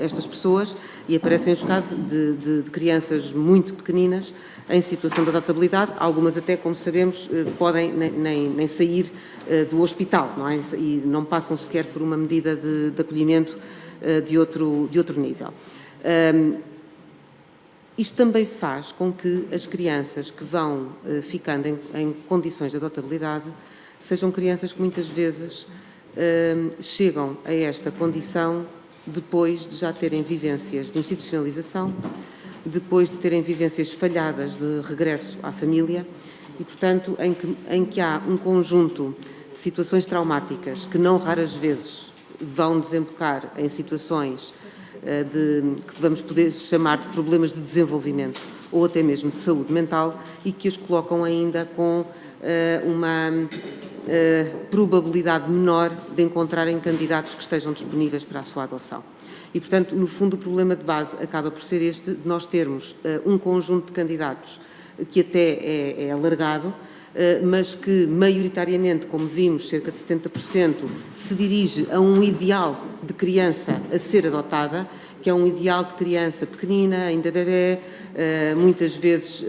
estas pessoas, e aparecem os casos de crianças muito pequeninas em situação de adotabilidade, algumas até, como sabemos, podem nem sair do hospital, não é? E não passam sequer por uma medida de acolhimento de outro nível. Isto também faz com que as crianças que vão ficando em condições de adotabilidade sejam crianças que muitas vezes chegam a esta condição depois de já terem vivências de institucionalização, depois de terem vivências falhadas de regresso à família e, portanto, em que há um conjunto de situações traumáticas que não raras vezes vão desembocar em situações que vamos poder chamar de problemas de desenvolvimento ou até mesmo de saúde mental e que as colocam ainda com uma probabilidade menor de encontrarem candidatos que estejam disponíveis para a sua adoção. E, portanto, no fundo, o problema de base acaba por ser este, de nós termos um conjunto de candidatos que até é alargado, mas que, maioritariamente, como vimos, cerca de 70%, se dirige a um ideal de criança a ser adotada, que é um ideal de criança pequenina, ainda bebê, muitas vezes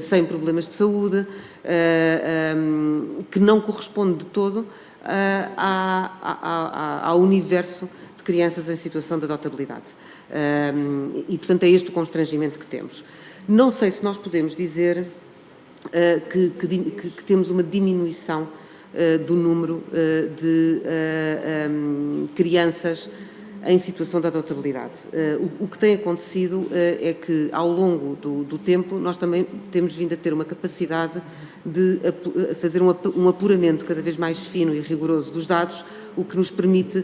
sem problemas de saúde, que não corresponde de todo ao universo de crianças em situação de adotabilidade. E, portanto, é este o constrangimento que temos. Não sei se nós podemos dizer que temos uma diminuição do número de crianças em situação de adotabilidade. O que tem acontecido é que, ao longo do tempo, nós também temos vindo a ter uma capacidade de fazer um apuramento cada vez mais fino e rigoroso dos dados, o que nos permite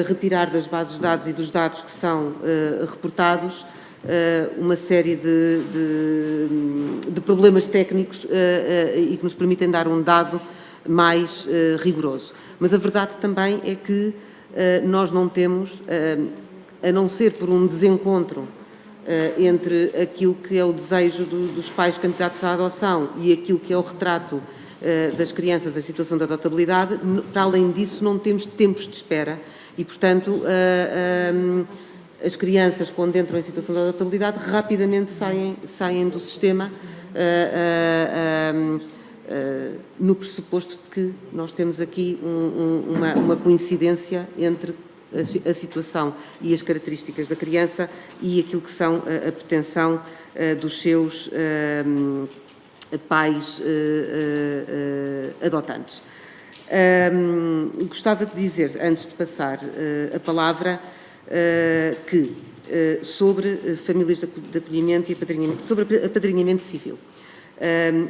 retirar das bases de dados e dos dados que são reportados uma série de problemas técnicos e que nos permitem dar um dado mais rigoroso. Mas a verdade também é que nós não temos, a não ser por um desencontro entre aquilo que é o desejo dos pais candidatos à adoção e aquilo que é o retrato das crianças em situação de adotabilidade, para além disso não temos tempos de espera e, portanto, as crianças, quando entram em situação de adotabilidade, rapidamente saem do sistema no pressuposto de que nós temos aqui uma coincidência entre a situação e as características da criança e aquilo que são a pretensão dos seus pais adotantes. Gostava de dizer, antes de passar a palavra, que sobre famílias de acolhimento e apadrinhamento, sobre apadrinhamento civil.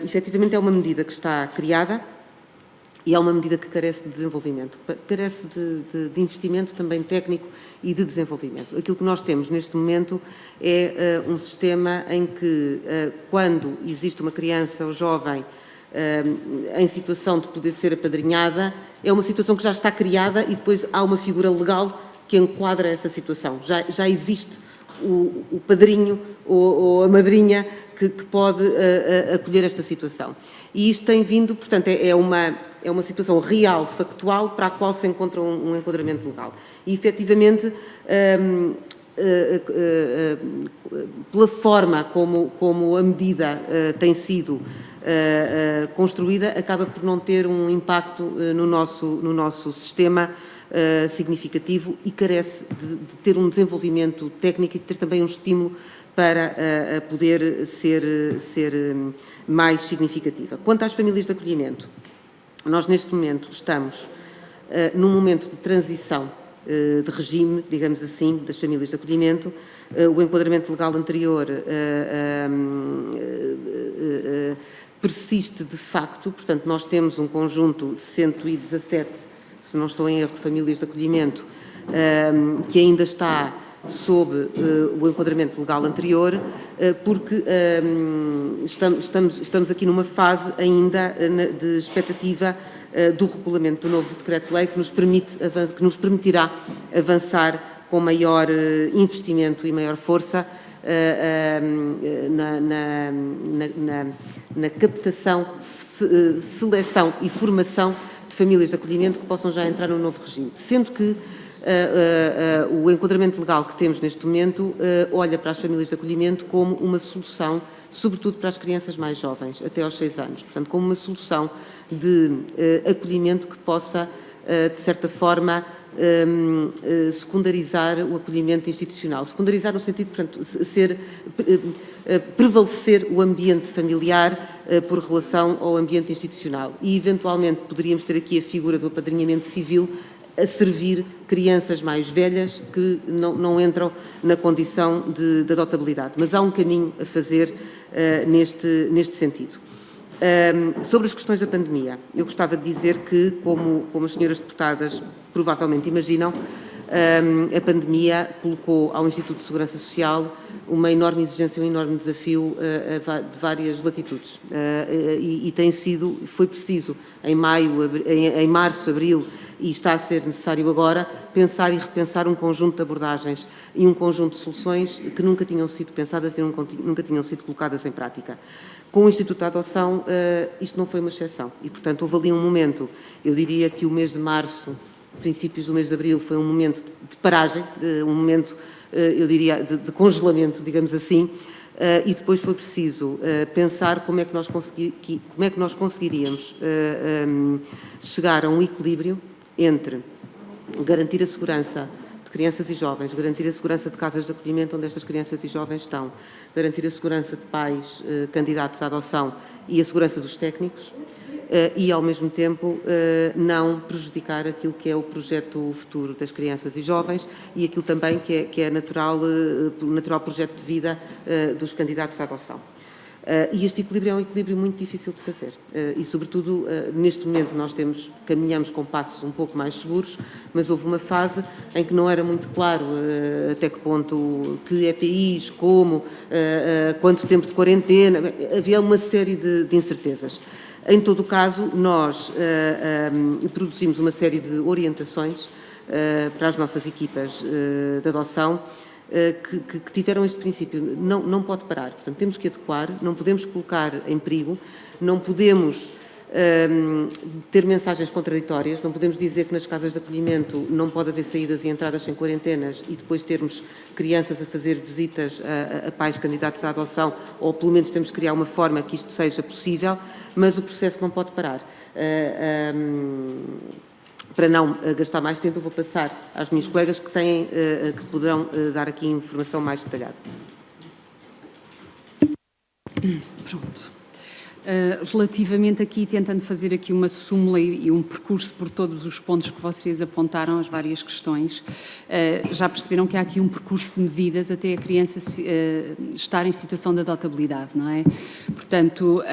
Efetivamente é uma medida que está criada e é uma medida que carece de desenvolvimento, carece de investimento também técnico e de desenvolvimento. Aquilo que nós temos neste momento é um sistema em que, quando existe uma criança ou jovem em situação de poder ser apadrinhada, é uma situação que já está criada e depois há uma figura legal que enquadra essa situação. Já existe o padrinho ou a madrinha que pode acolher esta situação. E isto tem vindo, portanto, é uma situação real, factual, para a qual se encontra um enquadramento legal. E, efetivamente, pela forma como a medida tem sido construída, acaba por não ter um impacto no nosso sistema significativo e carece de ter um desenvolvimento técnico e de ter também um estímulo para poder ser mais significativa. Quanto às famílias de acolhimento, nós neste momento estamos num momento de transição de regime, digamos assim, das famílias de acolhimento. O enquadramento legal anterior persiste de facto, portanto nós temos um conjunto de 117, se não estou em erro, famílias de acolhimento que ainda está sob o enquadramento legal anterior, porque estamos aqui numa fase ainda de expectativa do regulamento do novo decreto-lei que nos permitirá avançar com maior investimento e maior força na captação, seleção e formação de famílias de acolhimento que possam já entrar no novo regime, sendo que o enquadramento legal que temos neste momento olha para as famílias de acolhimento como uma solução, sobretudo para as crianças mais jovens, até aos 6 anos, portanto, como uma solução de acolhimento que possa, de certa forma, secundarizar o acolhimento institucional. Secundarizar no sentido, portanto, prevalecer o ambiente familiar por relação ao ambiente institucional. E, eventualmente, poderíamos ter aqui a figura do apadrinhamento civil a servir crianças mais velhas que não entram na condição de adotabilidade. Mas há um caminho a fazer neste sentido. Sobre as questões da pandemia, eu gostava de dizer que, como as senhoras deputadas provavelmente imaginam, a pandemia colocou ao Instituto de Segurança Social uma enorme exigência, um enorme desafio de várias latitudes. E foi preciso, em março, abril, e está a ser necessário agora, pensar e repensar um conjunto de abordagens e um conjunto de soluções que nunca tinham sido pensadas e nunca tinham sido colocadas em prática. Com o Instituto da Adoção, isto não foi uma exceção e, portanto, houve ali um momento, eu diria que o mês de março, princípios do mês de abril, foi um momento de paragem, um momento, eu diria, de congelamento, digamos assim, e depois foi preciso pensar como é que nós conseguiríamos chegar a um equilíbrio entre garantir a segurança de crianças e jovens, garantir a segurança de casas de acolhimento onde estas crianças e jovens estão, garantir a segurança de pais candidatos à adoção e a segurança dos técnicos e, ao mesmo tempo, não prejudicar aquilo que é o projeto futuro das crianças e jovens e aquilo também que é natural projeto de vida dos candidatos à adoção. E este equilíbrio é um equilíbrio muito difícil de fazer e, sobretudo, neste momento nós caminhamos com passos um pouco mais seguros, mas houve uma fase em que não era muito claro até que ponto, que EPIs, como, quanto tempo de quarentena, havia uma série de incertezas. Em todo o caso, nós produzimos uma série de orientações para as nossas equipas de adoção que tiveram este princípio, não pode parar. Portanto, temos que adequar, não podemos colocar em perigo, não podemos ter mensagens contraditórias, não podemos dizer que nas casas de acolhimento não pode haver saídas e entradas sem quarentenas e depois termos crianças a fazer visitas a pais candidatos à adoção, ou pelo menos temos que criar uma forma que isto seja possível, mas o processo não pode parar. Para não gastar mais tempo, eu vou passar às minhas colegas que poderão dar aqui informação mais detalhada. Pronto. Relativamente aqui, tentando fazer aqui uma súmula e um percurso por todos os pontos que vocês apontaram, as várias questões, já perceberam que há aqui um percurso de medidas até a criança estar em situação de adotabilidade, não é? Portanto,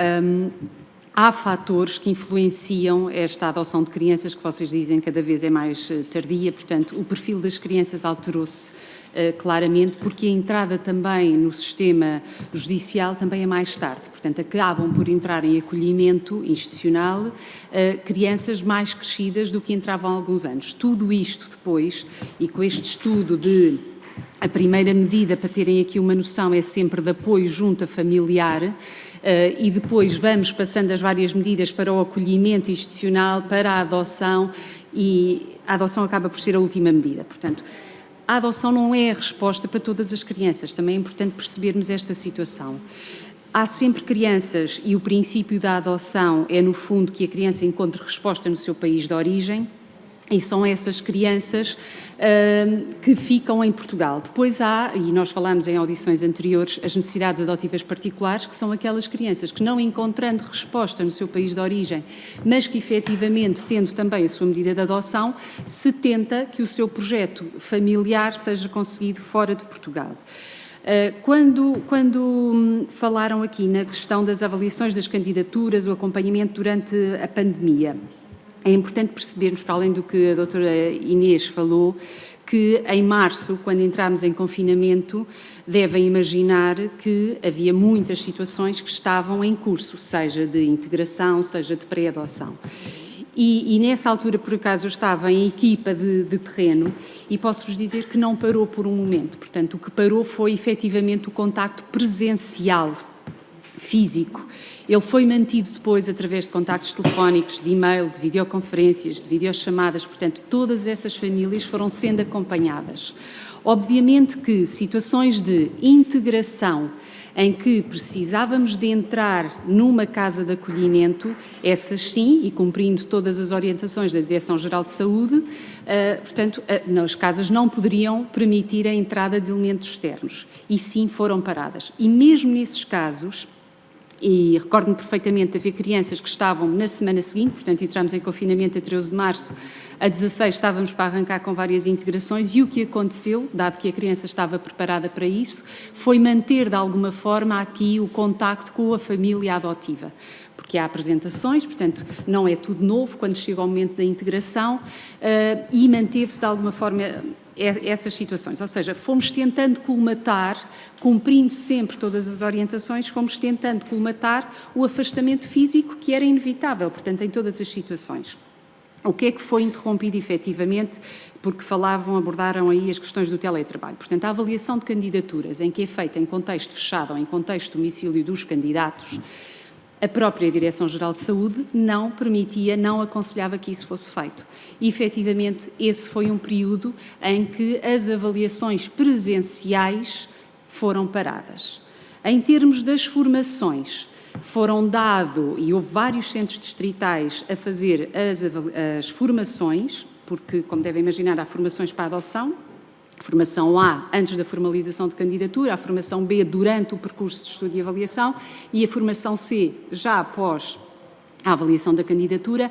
há fatores que influenciam esta adoção de crianças que vocês dizem cada vez é mais tardia, portanto, o perfil das crianças alterou-se claramente, porque a entrada também no sistema judicial também é mais tarde. Portanto, acabam por entrar em acolhimento institucional crianças mais crescidas do que entravam há alguns anos. Tudo isto depois, e com este estudo de a primeira medida, para terem aqui uma noção, é sempre de apoio junto a familiar, e depois vamos passando as várias medidas para o acolhimento institucional, para a adoção, e a adoção acaba por ser a última medida. Portanto, a adoção não é a resposta para todas as crianças, também é importante percebermos esta situação. Há sempre crianças, e o princípio da adoção é, no fundo, que a criança encontre resposta no seu país de origem, e são essas crianças que ficam em Portugal. Depois há, e nós falámos em audições anteriores, as necessidades adotivas particulares, que são aquelas crianças que, não encontrando resposta no seu país de origem, mas que efetivamente, tendo também a sua medida de adoção, se tenta que o seu projeto familiar seja conseguido fora de Portugal. Quando falaram aqui na questão das avaliações das candidaturas, o acompanhamento durante a pandemia, é importante percebermos, para além do que a doutora Inês falou, que em março, quando entramos em confinamento, devem imaginar que havia muitas situações que estavam em curso, seja de integração, seja de pré-adoção. E nessa altura, por acaso, eu estava em equipa de terreno e posso-vos dizer que não parou por um momento. Portanto, o que parou foi efetivamente o contacto presencial, físico. Ele foi mantido depois através de contactos telefónicos, de e-mail, de videoconferências, de videochamadas, portanto, todas essas famílias foram sendo acompanhadas. Obviamente que situações de integração em que precisávamos de entrar numa casa de acolhimento, essas sim, e cumprindo todas as orientações da Direção-Geral de Saúde, portanto, as casas não poderiam permitir a entrada de elementos externos, e sim foram paradas. E mesmo nesses casos, e recordo-me perfeitamente de haver crianças que estavam na semana seguinte, portanto entramos em confinamento a 13 de março, a 16 estávamos para arrancar com várias integrações e o que aconteceu, dado que a criança estava preparada para isso, foi manter de alguma forma aqui o contacto com a família adotiva. Porque há apresentações, portanto não é tudo novo quando chega ao momento da integração e manteve-se de alguma forma essas situações, ou seja, fomos tentando colmatar, cumprindo sempre todas as orientações, fomos tentando colmatar o afastamento físico que era inevitável, portanto, em todas as situações. O que é que foi interrompido efetivamente, porque abordaram aí as questões do teletrabalho. Portanto, a avaliação de candidaturas, em que é feita em contexto fechado ou em contexto de domicílio dos candidatos, a própria Direção-Geral de Saúde não permitia, não aconselhava que isso fosse feito. E, efetivamente, esse foi um período em que as avaliações presenciais foram paradas. Em termos das formações, foram e houve vários centros distritais a fazer as formações, porque, como devem imaginar, há formações para a adoção, a formação A antes da formalização de candidatura, a formação B durante o percurso de estudo e avaliação e a formação C já após a avaliação da candidatura.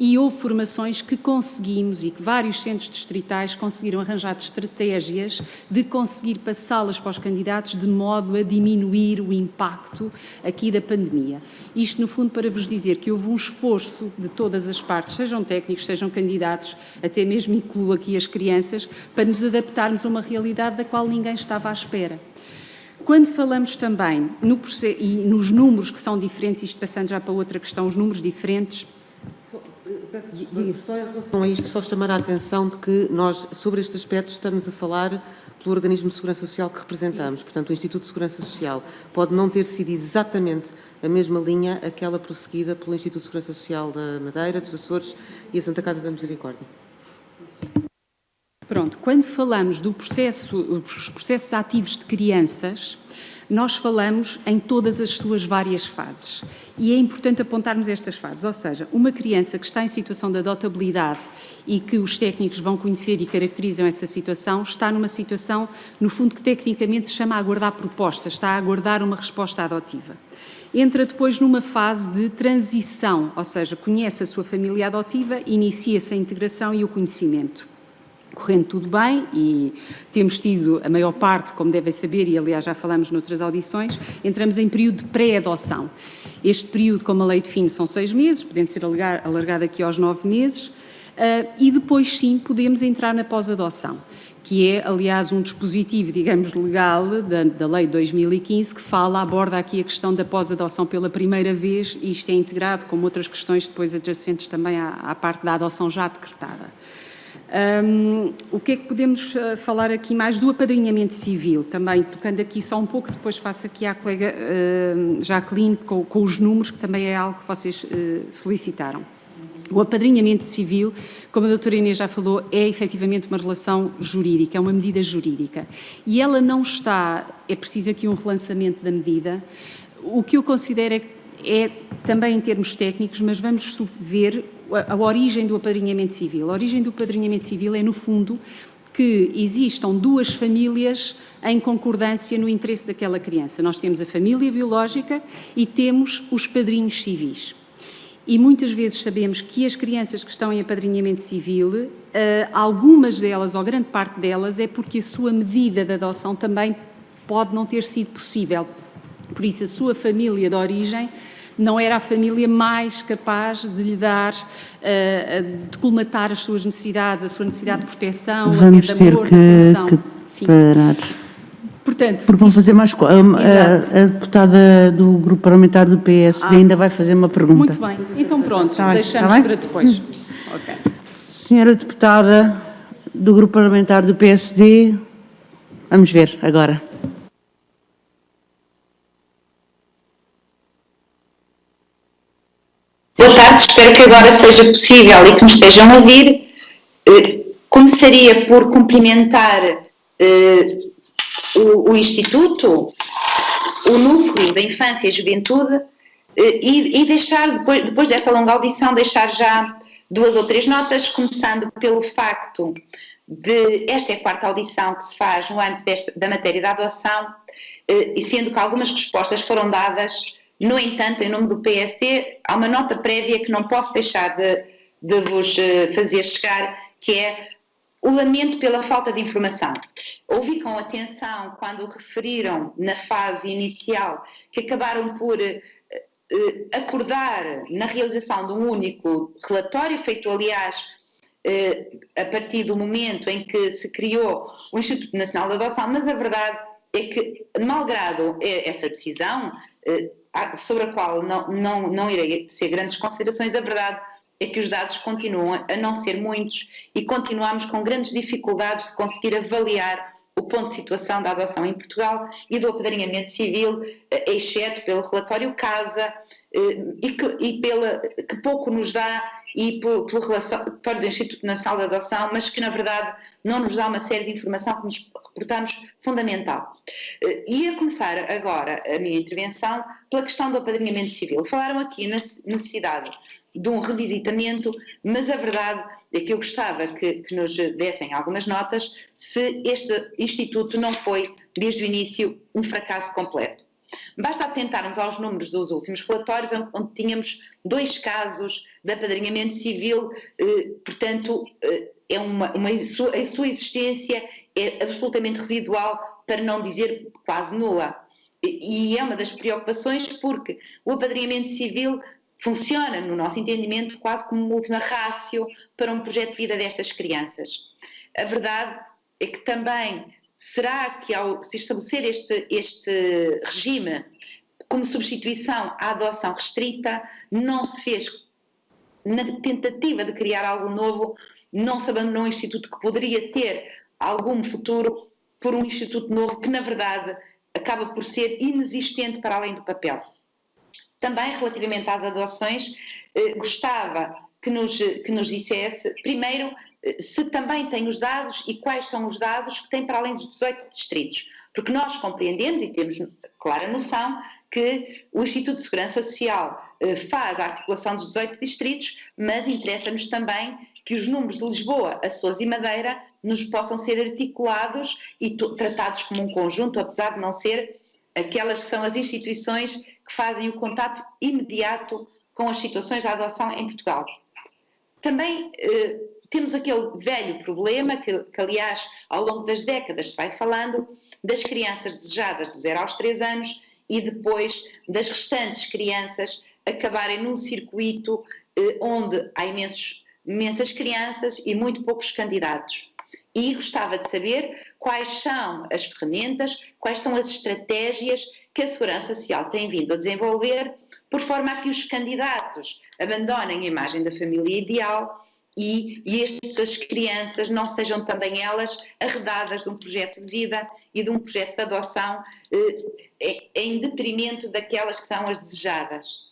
E houve formações que conseguimos e que vários centros distritais conseguiram arranjar estratégias de conseguir passá-las para os candidatos de modo a diminuir o impacto aqui da pandemia. Isto, no fundo, para vos dizer que houve um esforço de todas as partes, sejam técnicos, sejam candidatos, até mesmo incluo aqui as crianças, para nos adaptarmos a uma realidade da qual ninguém estava à espera. quando falamos também no processo, e nos números que são diferentes, isto passando já para outra questão, os números diferentes... Peço desculpa, só em relação a isto, só chamar a atenção de que nós, sobre este aspecto, estamos a falar pelo organismo de segurança social que representamos. Portanto, o Instituto de Segurança Social pode não ter sido exatamente a mesma linha aquela prosseguida pelo Instituto de Segurança Social da Madeira, dos Açores e a Santa Casa da Misericórdia. Pronto, quando falamos dos processos ativos de crianças, nós falamos em todas as suas várias fases. E é importante apontarmos estas fases, ou seja, uma criança que está em situação de adotabilidade e que os técnicos vão conhecer e caracterizam essa situação, está numa situação, no fundo, que tecnicamente se chama a aguardar propostas, está a aguardar uma resposta adotiva. Entra depois numa fase de transição, ou seja, conhece a sua família adotiva, inicia-se a integração e o conhecimento. Correndo tudo bem, e temos tido a maior parte, como devem saber, e aliás já falamos noutras audições, entramos em período de pré-adoção. Este período, como a lei define, são 6 meses, podendo ser alargado aqui aos 9 meses, e depois sim podemos entrar na pós-adoção, que é, aliás, um dispositivo, digamos, legal da lei de 2015, que aborda aqui a questão da pós-adoção pela primeira vez, e isto é integrado com outras questões depois adjacentes também à parte da adoção já decretada. O que é que podemos falar aqui mais do apadrinhamento civil? Também tocando aqui só um pouco, depois passo aqui à colega Jacqueline com os números, que também é algo que vocês solicitaram. O apadrinhamento civil, como a doutora Inês já falou, é efetivamente uma relação jurídica, é uma medida jurídica. E ela não está, é preciso aqui um relançamento da medida. O que eu considero é também em termos técnicos, mas vamos ver a origem do apadrinhamento civil. A origem do apadrinhamento civil é, no fundo, que existam duas famílias em concordância no interesse daquela criança. Nós temos a família biológica e temos os padrinhos civis. E muitas vezes sabemos que as crianças que estão em apadrinhamento civil, algumas delas, ou grande parte delas, é porque a sua medida de adoção também pode não ter sido possível. Por isso, a sua família de origem não era a família mais capaz de lhe dar, de colmatar as suas necessidades, a sua necessidade de proteção, vamos até de amor, de atenção. Que parar. Portanto, porque vão fazer mais coisas. A deputada do grupo parlamentar do PSD ainda vai fazer uma pergunta. Muito bem. Então pronto, deixamos para depois. Okay. Senhora deputada do grupo parlamentar do PSD, vamos ver agora. Boa tarde, espero que agora seja possível e que me estejam a ouvir. Começaria por cumprimentar o Instituto, o Núcleo da Infância e Juventude e deixar, depois desta longa audição, deixar já 2 ou 3 notas, começando pelo facto de esta é a 4ª audição que se faz no âmbito da matéria da adoção, e sendo que algumas respostas foram dadas. No entanto, em nome do PSD, há uma nota prévia que não posso deixar de vos fazer chegar, que é o lamento pela falta de informação. Ouvi com atenção quando referiram na fase inicial que acabaram por acordar na realização de um único relatório, feito aliás a partir do momento em que se criou o Instituto Nacional de Adoção, mas a verdade é que, malgrado essa decisão, sobre a qual não irei ser grandes considerações, a verdade é que os dados continuam a não ser muitos e continuamos com grandes dificuldades de conseguir avaliar o ponto de situação da adoção em Portugal e do apadrinhamento civil, exceto pelo relatório CASA, que pouco nos dá, e pelo relatório do Instituto Nacional de Adoção, mas que na verdade não nos dá uma série de informação que nos reportamos fundamental. Ia começar agora a minha intervenção pela questão do apadrinhamento civil. Falaram aqui na necessidade de um revisitamento, mas a verdade é que eu gostava que nos dessem algumas notas se este Instituto não foi, desde o início, um fracasso completo. Basta atentarmos aos números dos últimos relatórios, onde tínhamos 2 casos de apadrinhamento civil, portanto, a sua existência é absolutamente residual, para não dizer quase nula. E é uma das preocupações, porque o apadrinhamento civil funciona, no nosso entendimento, quase como uma última ratio para um projeto de vida destas crianças. A verdade é que também será que ao se estabelecer este regime como substituição à adoção restrita, não se fez, na tentativa de criar algo novo, não se abandonou um instituto que poderia ter algum futuro por um instituto novo que, na verdade, acaba por ser inexistente para além do papel. Também, relativamente às adoções, gostava que nos dissesse, primeiro, se também tem os dados e quais são os dados que tem para além dos 18 distritos. Porque nós compreendemos e temos clara noção que o Instituto de Segurança Social faz a articulação dos 18 distritos, mas interessa-nos também que os números de Lisboa, Açores e Madeira nos possam ser articulados e tratados como um conjunto, apesar de não ser aquelas que são as instituições que fazem o contato imediato com as situações de adoção em Portugal. Também temos aquele velho problema que, aliás, ao longo das décadas se vai falando, das crianças desejadas dos 0 aos 3 anos e depois das restantes crianças acabarem num circuito onde há imensas crianças e muito poucos candidatos. E gostava de saber quais são as ferramentas, quais são as estratégias que a Segurança Social tem vindo a desenvolver, por forma a que os candidatos abandonem a imagem da família ideal e estas crianças não sejam também elas arredadas de um projeto de vida e de um projeto de adoção em detrimento daquelas que são as desejadas.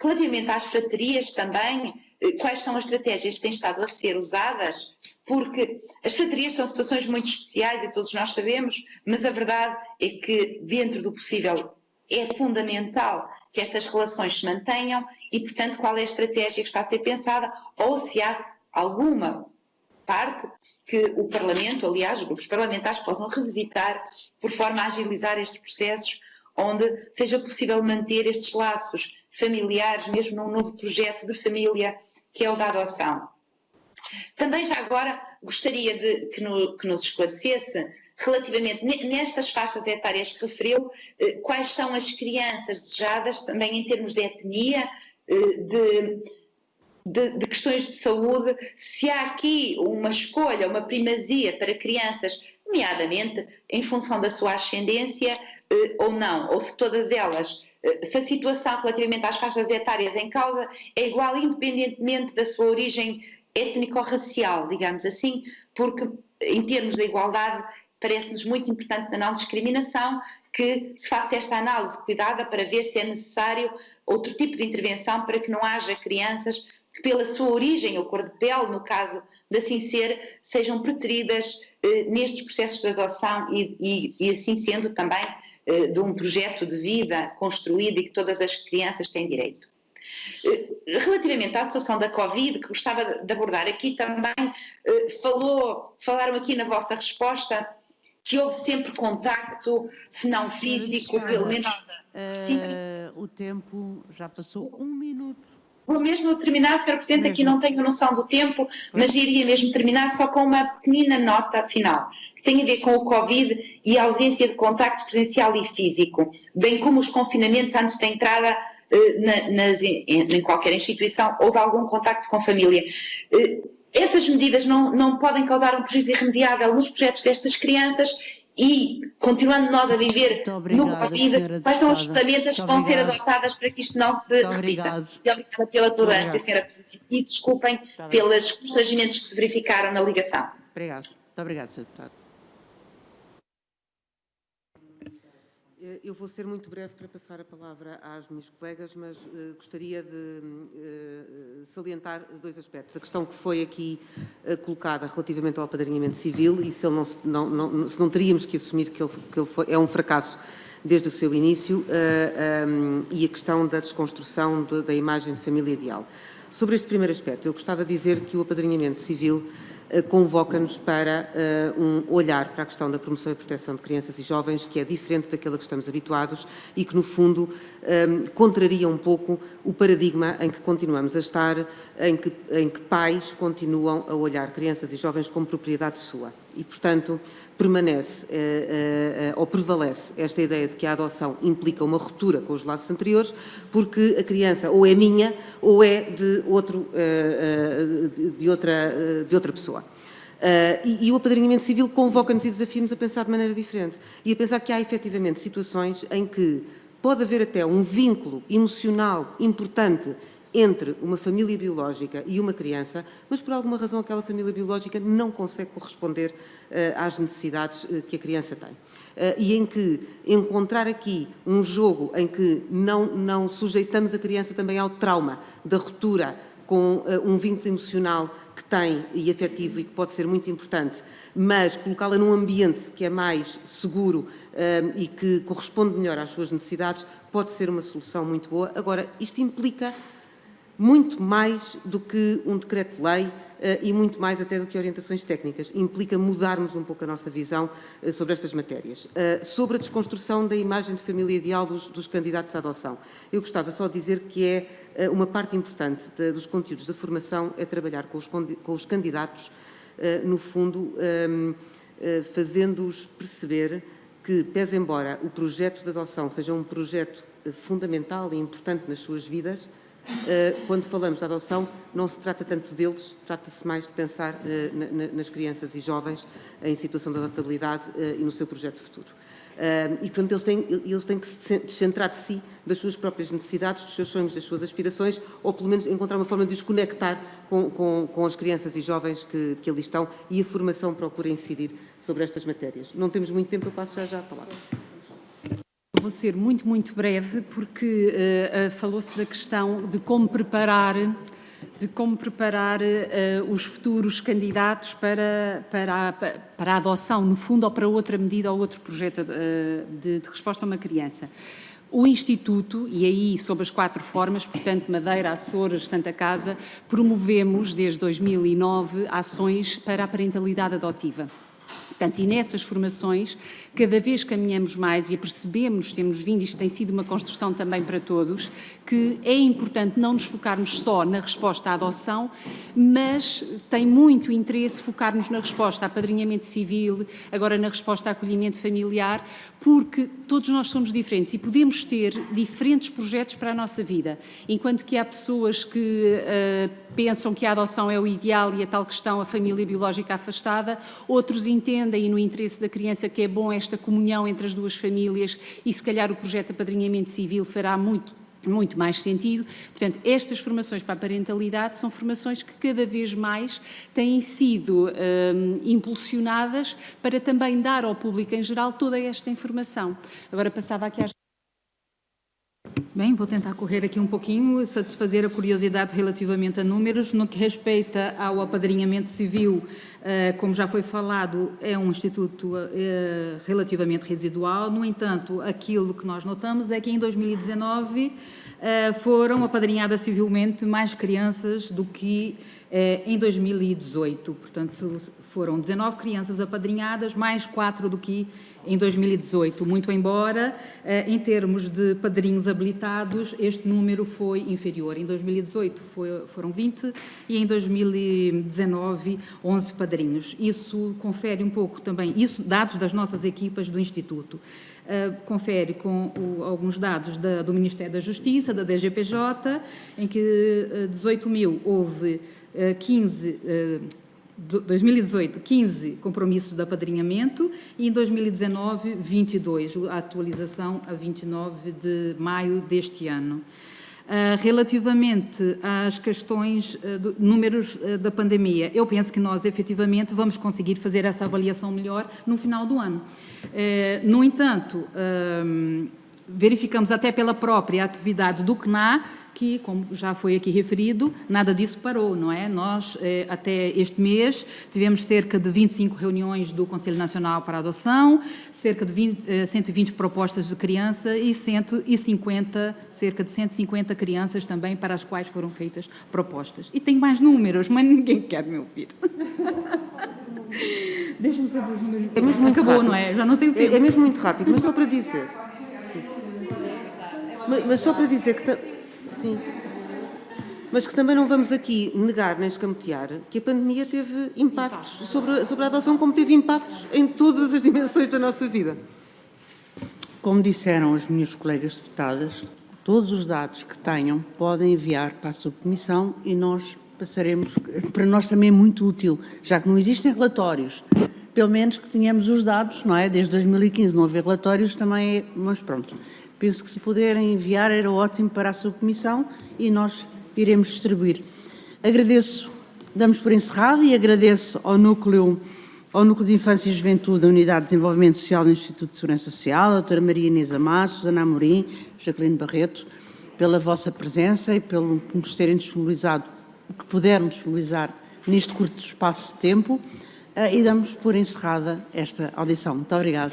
Relativamente às fraterias também, quais são as estratégias que têm estado a ser usadas? Porque as fraterias são situações muito especiais e todos nós sabemos, mas a verdade é que dentro do possível é fundamental que estas relações se mantenham e, portanto, qual é a estratégia que está a ser pensada ou se há alguma parte que o Parlamento, aliás, os grupos parlamentares possam revisitar por forma a agilizar estes processos onde seja possível manter estes laços familiares, mesmo num novo projeto de família que é o da adoção. Também já agora gostaria de que nos esclarecesse relativamente nestas faixas etárias que referiu, quais são as crianças desejadas também em termos de etnia, de questões de saúde, se há aqui uma escolha, uma primazia para crianças, nomeadamente em função da sua ascendência ou não, ou se todas elas, se a situação relativamente às faixas etárias em causa é igual independentemente da sua origem étnico-racial, digamos assim, porque em termos de igualdade parece-nos muito importante na não discriminação que se faça esta análise cuidada para ver se é necessário outro tipo de intervenção para que não haja crianças que pela sua origem ou cor de pele, no caso de assim ser, sejam preteridas nestes processos de adoção e assim sendo também de um projeto de vida construído e que todas as crianças têm direito. Relativamente à situação da Covid, que gostava de abordar aqui também, falaram aqui na vossa resposta que houve sempre contacto, se não físico, pelo menos... O tempo já passou 1 minuto. Vou mesmo terminar, Sr. Presidente, aqui não tenho noção do tempo, mas iria mesmo terminar só com uma pequenina nota final, que tem a ver com o Covid e a ausência de contacto presencial e físico, bem como os confinamentos antes da entrada em qualquer instituição ou de algum contacto com família. Essas medidas não podem causar um prejuízo irremediável nos projetos destas crianças e, continuando nós a viver no Covid, quais são as ferramentas que vão ser adotadas para que isto não se repita? Obrigada pela tolerância, Sra. Presidente, e desculpem pelos constrangimentos que se verificaram na ligação. Obrigado. Muito obrigado, Sr. Deputado. Eu vou ser muito breve para passar a palavra às minhas colegas, mas gostaria de salientar 2 aspectos. A questão que foi aqui colocada relativamente ao apadrinhamento civil e se não teríamos que assumir que ele é um fracasso desde o seu início e a questão da desconstrução da imagem de família ideal. Sobre este primeiro aspecto, eu gostava de dizer que o apadrinhamento civil convoca-nos para um olhar para a questão da promoção e proteção de crianças e jovens, que é diferente daquela que estamos habituados e que, no fundo, contraria um pouco o paradigma em que continuamos a estar, em que pais continuam a olhar crianças e jovens como propriedade sua. E, portanto, permanece ou prevalece esta ideia de que a adoção implica uma ruptura com os laços anteriores, porque a criança ou é minha ou é de outra pessoa. E o apadrinhamento civil convoca-nos e desafia-nos a pensar de maneira diferente e a pensar que há efetivamente situações em que pode haver até um vínculo emocional importante entre uma família biológica e uma criança, mas por alguma razão aquela família biológica não consegue corresponder às necessidades que a criança tem. E em que encontrar aqui um jogo em que não sujeitamos a criança também ao trauma da ruptura com um vínculo emocional que tem e afetivo e que pode ser muito importante, mas colocá-la num ambiente que é mais seguro e que corresponde melhor às suas necessidades, pode ser uma solução muito boa. Agora, isto implica muito mais do que um decreto-lei e muito mais até do que orientações técnicas. Implica mudarmos um pouco a nossa visão sobre estas matérias. Sobre a desconstrução da imagem de família ideal dos candidatos à adoção. Eu gostava só de dizer que é uma parte importante dos conteúdos da formação é trabalhar com os candidatos, no fundo, fazendo-os perceber que, pese embora o projeto de adoção seja um projeto fundamental e importante nas suas vidas, quando falamos de adoção, não se trata tanto deles, trata-se mais de pensar nas crianças e jovens em situação de adotabilidade e no seu projeto futuro. E, portanto, eles têm que se descentrar de si, das suas próprias necessidades, dos seus sonhos, das suas aspirações, ou pelo menos encontrar uma forma de os conectar com as crianças e jovens que ali estão, e a formação procura incidir sobre estas matérias. Não temos muito tempo, eu passo já a palavra. Vou ser muito, muito breve, porque falou-se da questão de como preparar os futuros candidatos para a adoção, no fundo, ou para outra medida ou outro projeto de resposta a uma criança. O Instituto, e aí sob as 4 formas, portanto Madeira, Açores, Santa Casa, promovemos desde 2009 ações para a parentalidade adotiva. Portanto, e nessas formações, cada vez caminhamos mais e apercebemos, temos vindo, isto tem sido uma construção também para todos, que é importante não nos focarmos só na resposta à adoção, mas tem muito interesse focarmos na resposta a apadrinhamento civil, agora na resposta a acolhimento familiar, porque todos nós somos diferentes e podemos ter diferentes projetos para a nossa vida. Enquanto que há pessoas que pensam que a adoção é o ideal e a tal questão, a família biológica afastada, outros entendem, e no interesse da criança, que é bom esta comunhão entre as duas famílias e se calhar o projeto de apadrinhamento civil fará muito mais sentido. Portanto, estas formações para a parentalidade são formações que cada vez mais têm sido impulsionadas para também dar ao público em geral toda esta informação. Agora passava aqui às... Bem, vou tentar correr aqui um pouquinho, satisfazer a curiosidade relativamente a números. No que respeita ao apadrinhamento civil, como já foi falado, é um instituto relativamente residual. No entanto, aquilo que nós notamos é que em 2019 foram apadrinhadas civilmente mais crianças do que em 2018. Portanto, foram 19 crianças apadrinhadas, mais 4 do que em 2018, muito embora, em termos de padrinhos habilitados, este número foi inferior. Em 2018 foram 20 e em 2019 11 padrinhos. Isso confere um pouco também, dados das nossas equipas do Instituto. Confere com alguns dados do Ministério da Justiça, da DGPJ, em que 18.000 houve 15 compromissos de apadrinhamento e em 2019 22, a atualização a 29 de maio deste ano. Relativamente às questões números da pandemia, eu penso que nós efetivamente vamos conseguir fazer essa avaliação melhor no final do ano. No entanto, verificamos até pela própria atividade do CNA que, como já foi aqui referido, nada disso parou, não é? Nós, até este mês, tivemos cerca de 25 reuniões do Conselho Nacional para a Adoção, cerca de 120 propostas de criança e cerca de 150 crianças também para as quais foram feitas propostas. E tem mais números, mas ninguém quer me ouvir. Deixa-me saber os números. É mesmo muito Acabou, rápido. não é? Já não tenho tempo. É mesmo muito rápido, mas só para dizer. Mas só para dizer que... Sim. Mas que também não vamos aqui negar nem escamotear que a pandemia teve impactos sobre a adoção, como teve impactos em todas as dimensões da nossa vida. Como disseram as minhas colegas deputadas, todos os dados que tenham podem enviar para a subcomissão e nós passaremos, para nós também é muito útil, já que não existem relatórios, pelo menos que tenhamos os dados, não é? Desde 2015 não haver relatórios também é, mas pronto. Penso que se puderem enviar era ótimo para a sua comissão e nós iremos distribuir. Agradeço, damos por encerrado e agradeço ao Núcleo de Infância e Juventude da Unidade de Desenvolvimento Social do Instituto de Segurança Social, a doutora Maria Inês Amar, Susana Amorim, Jacqueline Barreto, pela vossa presença e pelo nos terem disponibilizado o que puderam disponibilizar neste curto espaço de tempo e damos por encerrada esta audição. Muito obrigada.